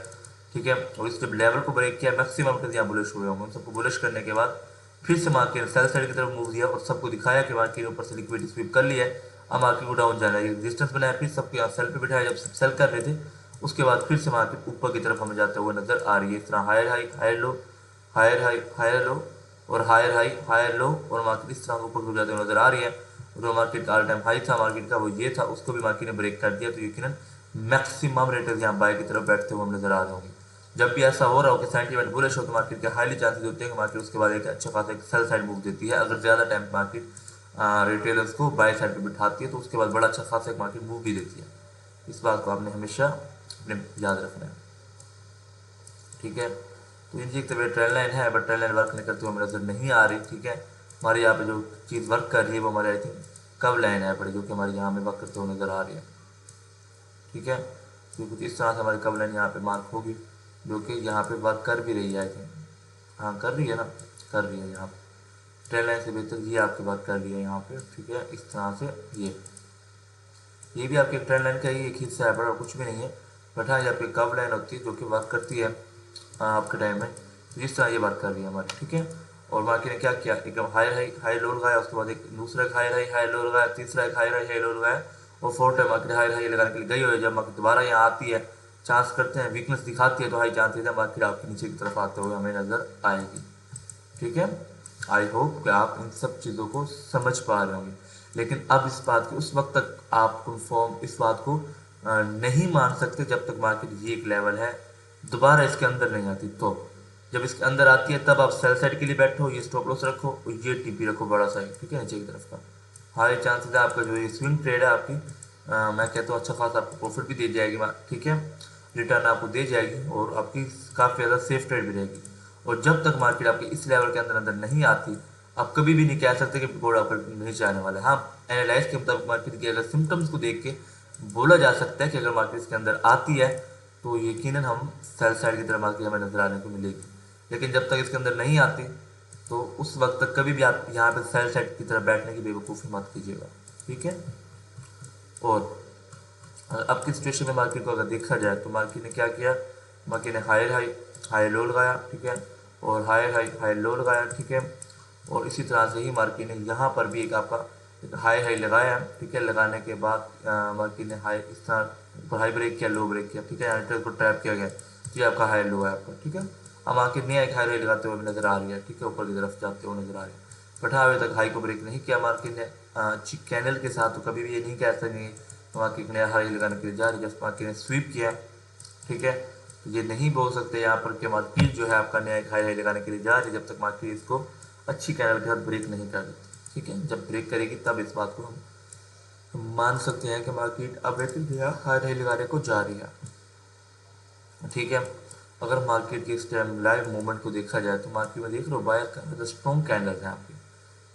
ठीक है। और इस जब लेवल को ब्रेक किया, मैक्सिमम के यहाँ बुलिश हुए होंगे, उन सबको बुलिश करने के बाद फिर से मार्केट ने सेल साइड की तरफ मूव दिया और सबको दिखाया कि मार्केट ने ऊपर से लिक्विडिटी स्वीप कर लिया है, अब मार्केट को डाउन जाना है, रेजिस्टेंस बनाया, फिर सबको यहाँ सेल पे बिठाया जब सब सेल कर रहे थे। उसके बाद फिर से मार्केट ऊपर की तरफ हमें जाते हुए नजर आ रही है, इस तरह higher high higher low, higher high higher low, और हायर हाई हायर लो, और मार्केट इस तरह से ऊपर जाते हुए नजर आ रही है। जो मार्केट का ऑल टाइम हाई था मार्केट का वो ये था, उसको भी मार्केट ने ब्रेक कर दिया, तो यकीनन मैक्सिमम रेटर्स यहाँ बाय की तरफ बैठते हुए हम नजर आ रहे होंगे। जब भी ऐसा हो रहा हो कि सेंटीमेंट बुलिश हो तो मार्केट के हाईली चांसेस होते हैं कि मार्केट उसके बाद एक अच्छा खासा एक सेल साइड मूव देती है। अगर ज़्यादा टाइम मार्केट रिटेलर्स को बाय साइड पे बिठाती है तो उसके बाद बड़ा अच्छा खासा एक मार्केट मूव भी देती है। इस बात को आपने हमेशा अपने याद रखना है, ठीक है। तो इनकी एक ट्रेंड लाइन है, बट ट्रेंड लाइन वर्क नहीं करती हुए हमें नजर नहीं आ रही, ठीक है। हमारे यहाँ पे जो चीज़ वर्क कर रही है वो हमारे आई थिंक कब लाइन है पड़े, जो कि हमारे यहाँ में वर्क करते हुए नजर आ रही है, ठीक है। तो कुछ इस तरह से हमारी कब लाइन यहाँ पे मार्क होगी, जो कि यहाँ पे वर्क कर भी रही है, आई थिंक हाँ कर रही है ना, कर रही है। यहाँ पे ट्रेंड लाइन से बेहतर ये आपकी वर्क कर रही है यहाँ पे, ठीक है। इस तरह से ये भी आपके ट्रेंड लाइन का ही एक हिस्सा है, पर कुछ भी नहीं है। बट हाँ, ये आपकी कव लाइन होती है जो कि वर्क करती है आपके टाइम में, तो इस तरह ये वर्क कर रही है हमारी, ठीक है। और मार्केट ने क्या किया, एकदम हाई हाई हाई लो लगाया, उसके बाद एक दूसरा एक हाई हाई हाई लो लगाया, तीसरा एक हाई हाई हाई लो लगाया, और fourth time market high high लगाने के लिए गई हुई है। जब मार्केट दोबारा यहाँ आती है चांस करते हैं, वीकनेस दिखाती है तो हाई चांसेस है मार्केट आपके नीचे की तरफ आते हुए हमें नज़र आएगी। ठीक है, आई होप कि आप इन सब चीज़ों को समझ पा रहे होंगे। लेकिन अब इस बात की उस वक्त तक आप कन्फर्म इस बात को नहीं मान सकते जब तक मार्केट ये एक लेवल है दोबारा इसके अंदर नहीं आती। तो जब इसके अंदर आती है तब आप सेल साइड के लिए बैठो, ये स्टॉप लॉस रखो और ये टीपी रखो बड़ा सा, ठीक है, नीचे की तरफ का। हाई चांसेस है आपका जो ये स्विंग ट्रेड है आपकी मैं कहता हूँ अच्छा खासा आपको प्रॉफिट भी दे जाएगी, ठीक है, रिटर्न आपको दे जाएगी और आपकी काफ़ी ज़्यादा सेफ ट्रेड भी रहेगी। और जब तक मार्केट आपके इस लेवल के अंदर अंदर नहीं आती आप कभी भी नहीं कह सकते कि घोड़ा ऊपर नीचे आने वाला है। हाँ, एनालाइज के मुताबिक मार्केट के अगर सिम्टम्स को देख के बोला जा सकता है कि अगर मार्केट इसके अंदर आती है तो यकीनन हम सेल साइड की तरफ मार्केट हमें नजर आने को मिलेगी। लेकिन जब तक इसके अंदर नहीं आती तो उस वक्त तक कभी भी आप यहाँ पे सेल साइड की तरफ बैठने की बेवकूफ़ी मत कीजिएगा। ठीक है, और अब की सिचुएशन में मार्केट को अगर देखा जाए तो मार्केट ने क्या किया, मार्केट ने हायर हाई हाई लो लगाया, ठीक है, और हायर हाई हाई लो लगाया, ठीक है, और इसी तरह से ही मार्केट ने यहाँ पर भी एक आपका एक हाई हाई लगाया, ठीक है, लगाने के बाद मार्केट ने हाई इस तरह ऊपर हाई ब्रेक किया, लो ब्रेक किया, ठीक है, यहाँ को ट्रैप किया गया, तो ये आपका हाई लो है आपका। ठीक है, अब मार्केट ने एक हाई हाई लगाते हुए नजर आ रही है, ठीक है, ऊपर की तरफ जाते हुए नजर आ रही है, बट हाँ अभी तक हाई को ब्रेक नहीं किया मार्केट ने अच्छी कैनल के साथ, तो कभी भी ये नहीं कह सकते मार्केट ने हाई लगाने के लिए जा रही है, जस्ट मार्केट ने स्वीप किया, ठीक है, तो ये नहीं बोल सकते यहाँ पर कि मार्केट जो है आपका नया एक हाई हाई लगाने के लिए जा रही है जब तक मार्केट इसको अच्छी कैनल के साथ ब्रेक नहीं कर देती। ठीक है, जब ब्रेक करेगी तब इस बात को हम मान सकते हैं कि मार्केट अब एक नया हाई हाई लगाने को जा रही है। ठीक है, अगर मार्केट के इस टाइम लाइव मूवमेंट को देखा जाए तो मार्केट में देख रहे हो बायर का स्ट्रॉन्ग कैंडल है आपकी,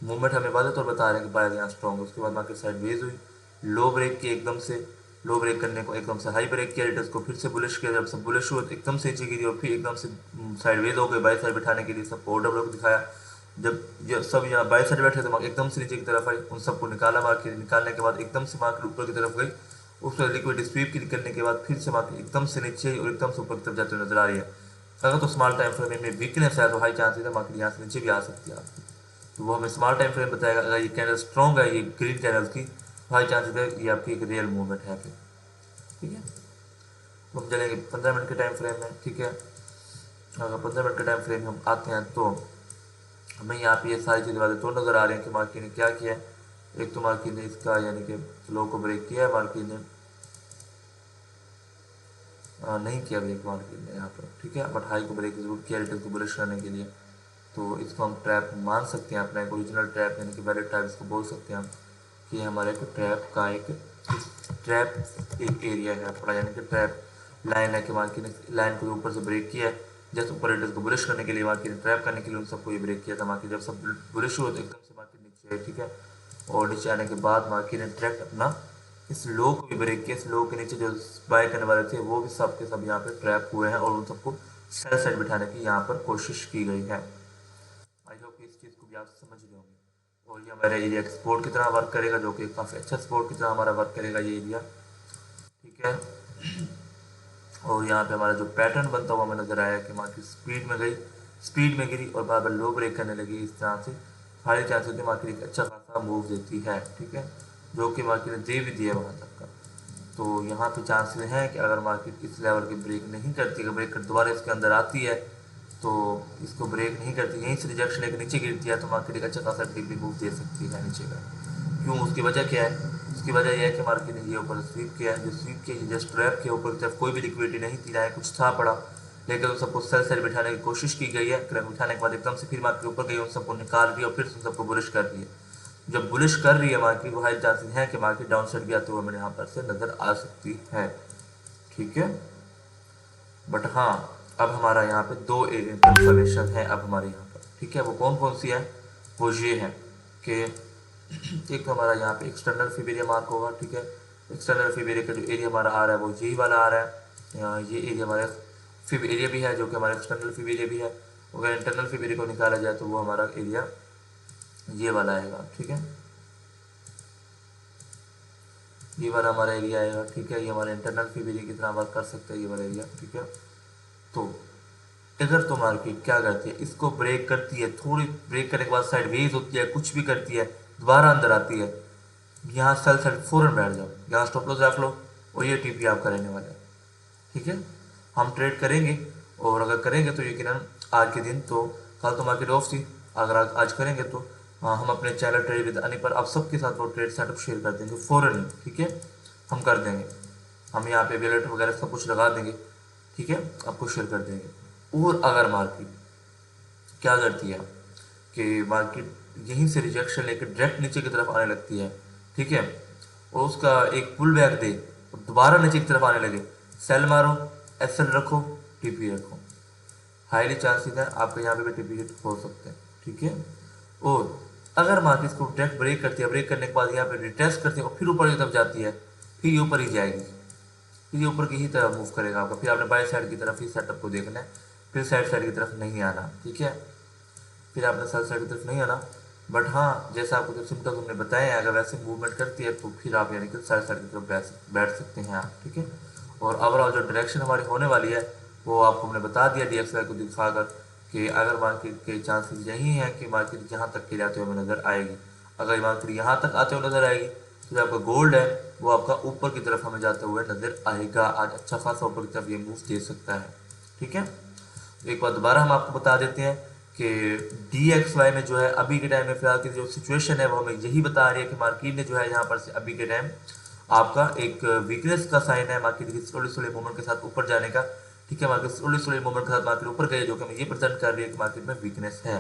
मूवमेंट हमें वादे तौर बता रहे हैं कि बायर यहाँ स्ट्रॉन्ग है। उसके बाद मार्केट साइड वेज हुई, लो ब्रेक की एकदम से, लो ब्रेक करने को एकदम से हाई ब्रेक किया, रिटर्स को फिर से बुलिश किया, जब सब बुलिश हुआ तो एकदम से नीचे गिरी और फिर एकदम से साइड वेज हो गई, बाई साइड बिठाने के लिए सबको ऑर्डर ब्लॉक दिखाया। जब ये सब यहाँ बाई साइड बैठे तो एकदम से नीचे की तरफ आई, उन सबको निकाला मार्केट, निकालने के बाद एकदम से मार्केट ऊपर की तरफ गई, उस पर लिक्विड स्वीप की करने के बाद फिर से मार्केट एकदम से नीचे और एकदम से ऊपर की तरफ जाते हुए नजर आ रही है। अगर तो स्मॉल टाइम फ्रेम में वीकनेस है तो हाई चांसेस है मार्केट यहाँ से नीचे भी आ सकती है आपकी, तो वो हमें स्मॉल टाइम फ्रेम बताएगा। अगर ये कैंडल स्ट्रॉन्ग है, ये ग्रीन कैंडल की, तो हाई चांसेस है ये आपकी एक रियल मूवमेंट है फिर। ठीक है, तो हम चलेंगे 15 मिनट के टाइम फ्रेम में। ठीक है, अगर 15 मिनट के टाइम फ्रेम में हम आते हैं तो हमें यहाँ पे ये सारी चीज़ें वाले तो नज़र आ रहे हैं कि मार्केट ने क्या किया है। एक तो मार्केट ने इसका यानी कि लो को ब्रेक किया है, मार्केट ने नहीं किया ब्रेक मार्केट ने यहाँ पर, ठीक है, बट हाई को ब्रेक जरूर किया रिटर्न को बुलिश करने के लिए, तो इसको हम ट्रैप मान सकते हैं अपना एक ओरिजिनल ट्रैप यानी कि वैलिड ट्रैप इसको बोल सकते हैं हम कि हमारे एक ट्रैप का एक ट्रैप एक एरिया है थोड़ा, यानी कि ट्रैप लाइन है कि मार्केट ने लाइन को ऊपर से ब्रेक किया है, जैसे ऊपर रिटर्न को बुलिश करने के लिए मार्केट ने ट्रैप करने के लिए उन सबको ये ब्रेक किया था। मार्केट जब सब बुलिश हुआ तो एकदम से मार्केट नीचे है, ठीक है, और नीचे आने के बाद मार्केट ने डायरेक्ट अपना इस लो को भी ब्रेक किया, इस लो के नीचे जो बाय करने वाले थे वो भी सब के सब यहाँ पे ट्रैप हुए हैं और उन सबको सेल साइड बिठाने की यहाँ पर कोशिश की गई है। आई होप इस चीज़ को भी आप समझ रहे होंगे। और ये हमारा एरिया एक्सपोर्ट की तरह वर्क करेगा, जो कि काफ़ी अच्छा स्पोर्ट की तरह हमारा वर्क करेगा ये एरिया। ठीक है, और यहाँ पे हमारा जो पैटर्न बनता हुआ हमें नजर आया कि मार्केट स्पीड में गई, स्पीड में गिरी और बार बार लो ब्रेक करने लगी, इस तरह से हाई चांस होती है मार्केट एक अच्छा खासा मूव देती है। ठीक है, जो कि मार्केट ने दे भी दिया वहाँ तक का, तो यहाँ पे चांसेस हैं कि अगर मार्केट इस लेवल की ब्रेक नहीं करती, अगर ब्रेक कर दोबारा इसके अंदर आती है तो इसको ब्रेक नहीं करती, यहीं से रिजेक्शन लेकर नीचे गिरती है तो मार्केट एक अच्छा खासा टिक मूव दे सकती है नीचे का। क्यों, उसकी वजह क्या है? उसकी वजह यह है कि मार्केट ने ये ऊपर स्वीप किया है, जो स्वीप किया ये जस्ट ट्रैप के ऊपर जब कोई भी लिक्विडिटी नहीं थी, ना कुछ था पड़ा, लेकिन उन सबको सेल सेल बिठाने की कोशिश की गई है, क्रैक बिठाने के बाद एकदम से फिर मार्केट ऊपर गई, उन सबको निकाल दिया और फिर उन सबको बुलिश कर दिया। जब बुलिश कर रही है मार्केट, वो हाई चांसेस है कि मार्केट डाउन साइड भी आते हुए हमें यहाँ पर से नजर आ सकती है। ठीक है, बट हाँ अब हमारा यहाँ पे दो कंफर्मेशन है अब हमारे यहाँ पर। ठीक है, वो कौन कौन सी है? वो ये है कि एक तो हमारा यहाँ पे एक्सटर्नल फिब एरिया मार्क होगा। ठीक है, एक्सटर्नल फिब एरिया का जो एरिया हमारा आ रहा है वो यही वाला आ रहा है, ये एरिया हमारा फिब एरिया भी है जो कि हमारा एक्सटर्नल फिब एरिया भी है। अगर इंटरनल फिब एरिया को निकाला जाए तो वो हमारा एरिया ये वाला आएगा। ठीक है, ये वाला हमारा एरिया आएगा। ठीक है, ये हमारे इंटरनल फिब एरिया की तरह वर्क कर सकते हैं ये वाला एरिया। ठीक है, तो अगर तो मार्केट क्या करती है, इसको ब्रेक करती है, थोड़ी ब्रेक करने के बाद साइड वेज होती है, कुछ भी करती है, दोबारा अंदर आती है, यहाँ सेल साइड फौरन बैठ जाओ, यहाँ स्टॉप लॉस रख लो और ये टीपी आपका रहने वाला है। ठीक है, हम ट्रेड करेंगे और अगर करेंगे तो यकीनन आज के दिन तो, कल तो मार्केट ऑफ थी, अगर आज करेंगे तो हम अपने चैनल ट्रेड विद अनी पर आप सबके साथ वो ट्रेड सेटअप शेयर कर देंगे फ़ौरन ही। ठीक है, हम कर देंगे, हम यहाँ पे वैलेट वगैरह सब कुछ लगा देंगे। ठीक है, आपको शेयर कर देंगे। और अगर मार्केट क्या करती है कि मार्केट यहीं से रिजेक्शन लेकर डायरेक्ट नीचे की तरफ आने लगती है, ठीक है, और उसका एक पुल बैक दे और दोबारा नीचे की तरफ आने लगे, सेल मारो, एसएल रखो, टीपी रखो, हाईली चांसेस है आपके यहाँ पे भी टीपी हिट हो सकते हैं। ठीक है, और अगर मार्केट को डायरेक्ट ब्रेक करती है, ब्रेक करने के बाद यहाँ पे रिटेस्ट करती है और फिर ऊपर की तरफ जाती है, फिर ये ऊपर ही जाएगी, फिर ये ऊपर की ही तरफ मूव करेगा आपका, फिर आपने बाय साइड की तरफ ही सेटअप को देखना है, फिर साइड की तरफ नहीं आना। ठीक है, फिर आपने सेल साइड की तरफ नहीं आना, बट हाँ जैसा आपको जो सिम्टम्स हमने बताए हैं, अगर वैसे मूवमेंट करती है तो फिर आप यानी कि साइड की तरफ बैठ सकते हैं आप। ठीक है, और ओवरऑल जो डायरेक्शन हमारी होने वाली है वो आपको हमने बता दिया DXY को दिखाकर कि अगर मार्केट के चांसेस यही हैं कि मार्केट यहाँ तक के आते हुए हमें नज़र आएगी। अगर मार्केट यहाँ तक आते हुए नज़र आएगी तो जो आपका गोल्ड है वो आपका ऊपर की तरफ हमें जाते हुए नज़र आएगा। आज अच्छा खासा ऊपर की तरफ ये मूव दे सकता है। ठीक है, तो एक बार दोबारा हम आपको बता देते हैं कि DXY में जो है अभी के टाइम में फिलहाल की जो सिचुएशन है वो हमें यही बता रही है कि मार्केट ने जो है यहाँ पर से अभी के टाइम आपका एक वीकनेस का साइन है मार्केट की स्लोली मूवमेंट के साथ ऊपर जाने का। ठीक है, मार्केट स्लोली मूवमेंट के साथ मार्केट ऊपर गई, जो कि हमें ये प्रेजेंट कर रही है कि मार्केट में वीकनेस है।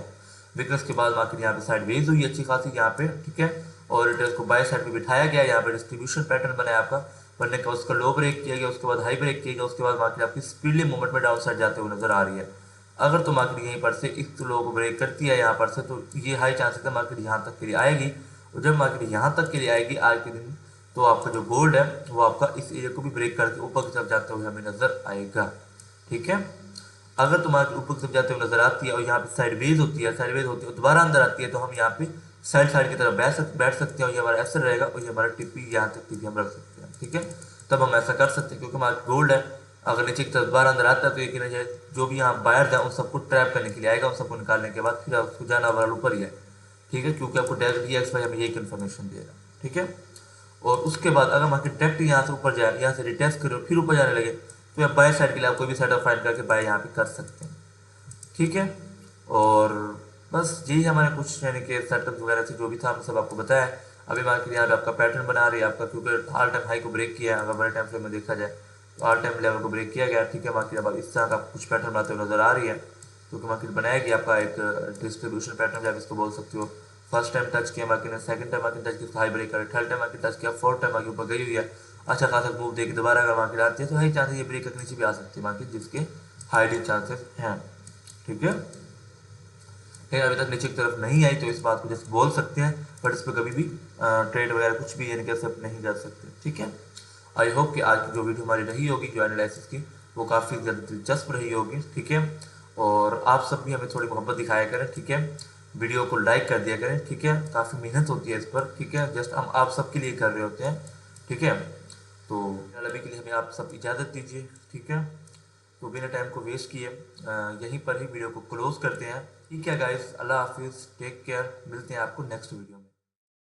वीकनेस के बाद मार्केट यहाँ पे साइडवेज हुई अच्छी खासी यहाँ पे। ठीक है, और रिटेल्स को बाय साइड पे बिठाया गया, यहाँ पे डिस्ट्रीब्यूशन पैटर्न बनाया आपका, बनने का उसका लो ब्रेक किया गया, उसके बाद हाई ब्रेक किया गया, उसके बाद मार्केट आपकी स्पीडली मूवमेंट में डाउन साइड जाते हुए नजर आ रही है। अगर तो मार्केट यहीं पर से इस लो को ब्रेक करती है यहाँ पर से, तो ये हाई चांसेस है मार्केट यहाँ तक के लिए आएगी। और जब मार्केट यहाँ तक के लिए आएगी आज के दिन, तो आपका जो गोल्ड है वो आपका इस एरिया को भी ब्रेक करके ऊपर की तरफ जाते हुए हमें नजर आएगा। ठीक है, अगर तो मार्केट ऊपर की तरफ जाते हुए नजर आती है और यहाँ पे साइडवेज होती है, साइडवेज होती है और दोबारा अंदर आती है, तो हम यहाँ पे साइड की तरफ बैठ सकते हैं और ये हमारा ऐसा रहेगा और ये हमारा टिप्पी यहाँ तक टिप्पी हम रख सकते हैं। ठीक है, तब हम ऐसा कर सकते हैं क्योंकि मार्केट गोल्ड है। अगर नीचे की तरफ दोबारा अंदर आता है तो यकीन है जो भी यहाँ बायर्स हैं उन सबको ट्रैप करने के लिए आएगा, उन सबको निकालने के बाद फिर उसको जाना वाला ऊपर ही है। ठीक है, क्योंकि आपको डायरेक्ट DXY हमें यही इन्फॉर्मेशन देगा। ठीक है, और उसके बाद अगर मार्केट डायरेक्ट यहाँ से ऊपर जाए, यहाँ से रिटेस्ट करे फिर ऊपर जाने लगे, तो आप बाय साइड के लिए आप कोई भी सेटअप फाइंड करके बाय यहाँ पे कर सकते हैं। ठीक है, और बस यही हमारे कुछ यानी कि सेटअप वगैरह से जो भी था हम सब आपको बताया। अभी मार्केट यहाँ पे आपका पैटर्न बना रही है आपका, क्योंकि ऑल टाइम हाई को ब्रेक किया है, अगर बड़े टाइम फ्रेम में देखा जाए तो ऑल टाइम लेवल को ब्रेक किया गया। ठीक है, मार्केट अब इस तरह का कुछ पैटर्न बनाते हुए नजर आ रही है, क्योंकि मार्केट बनाएगी आपका एक डिस्ट्रीब्यूशन पैटर्न आप इसको बोल सकते हो। फर्स्ट टाइम टच किया मार्केट ने, सेकंड टाइम मार्केट टच किया हाई ब्रेक कर, थर्ड टाइम मार्केट टच किया, फोर्थ टाइम मार्केट ऊपर गई हुई है। अच्छा खासा मूव देके दोबारा अगर मार्केट आती है तो हाई चांसेस ये ब्रेक करके नीचे भी आ सकती है मार्केट, जिसके हाईली चांसेस हैं। ठीक है, अभी तक नीचे की तरफ नहीं आई तो इस बात को जैसे बोल सकते हैं, बट इस पर कभी भी ट्रेड वगैरह कुछ भी यानी कि एक्सेप्ट नहीं कर सकते। ठीक है, आई होप कि आज की जो वीडियो हमारी रही होगी जो एनालिसिस की वो काफ़ी ज़्यादा दिलचस्प रही होगी। ठीक है, और आप सब भी हमें थोड़ी मोहब्बत दिखाया करें। ठीक है, वीडियो को लाइक कर दिया करें। ठीक है, काफ़ी मेहनत होती है इस पर। ठीक है, जस्ट हम आप सबके लिए कर रहे होते हैं। ठीक है, तो अभी के लिए हमें आप सब इजाज़त दीजिए। ठीक है, तो बिना टाइम को वेस्ट किए यहीं पर ही वीडियो को क्लोज करते हैं। ठीक है गाइस, अल्लाह हाफिज़, टेक केयर, मिलते हैं आपको नेक्स्ट वीडियो।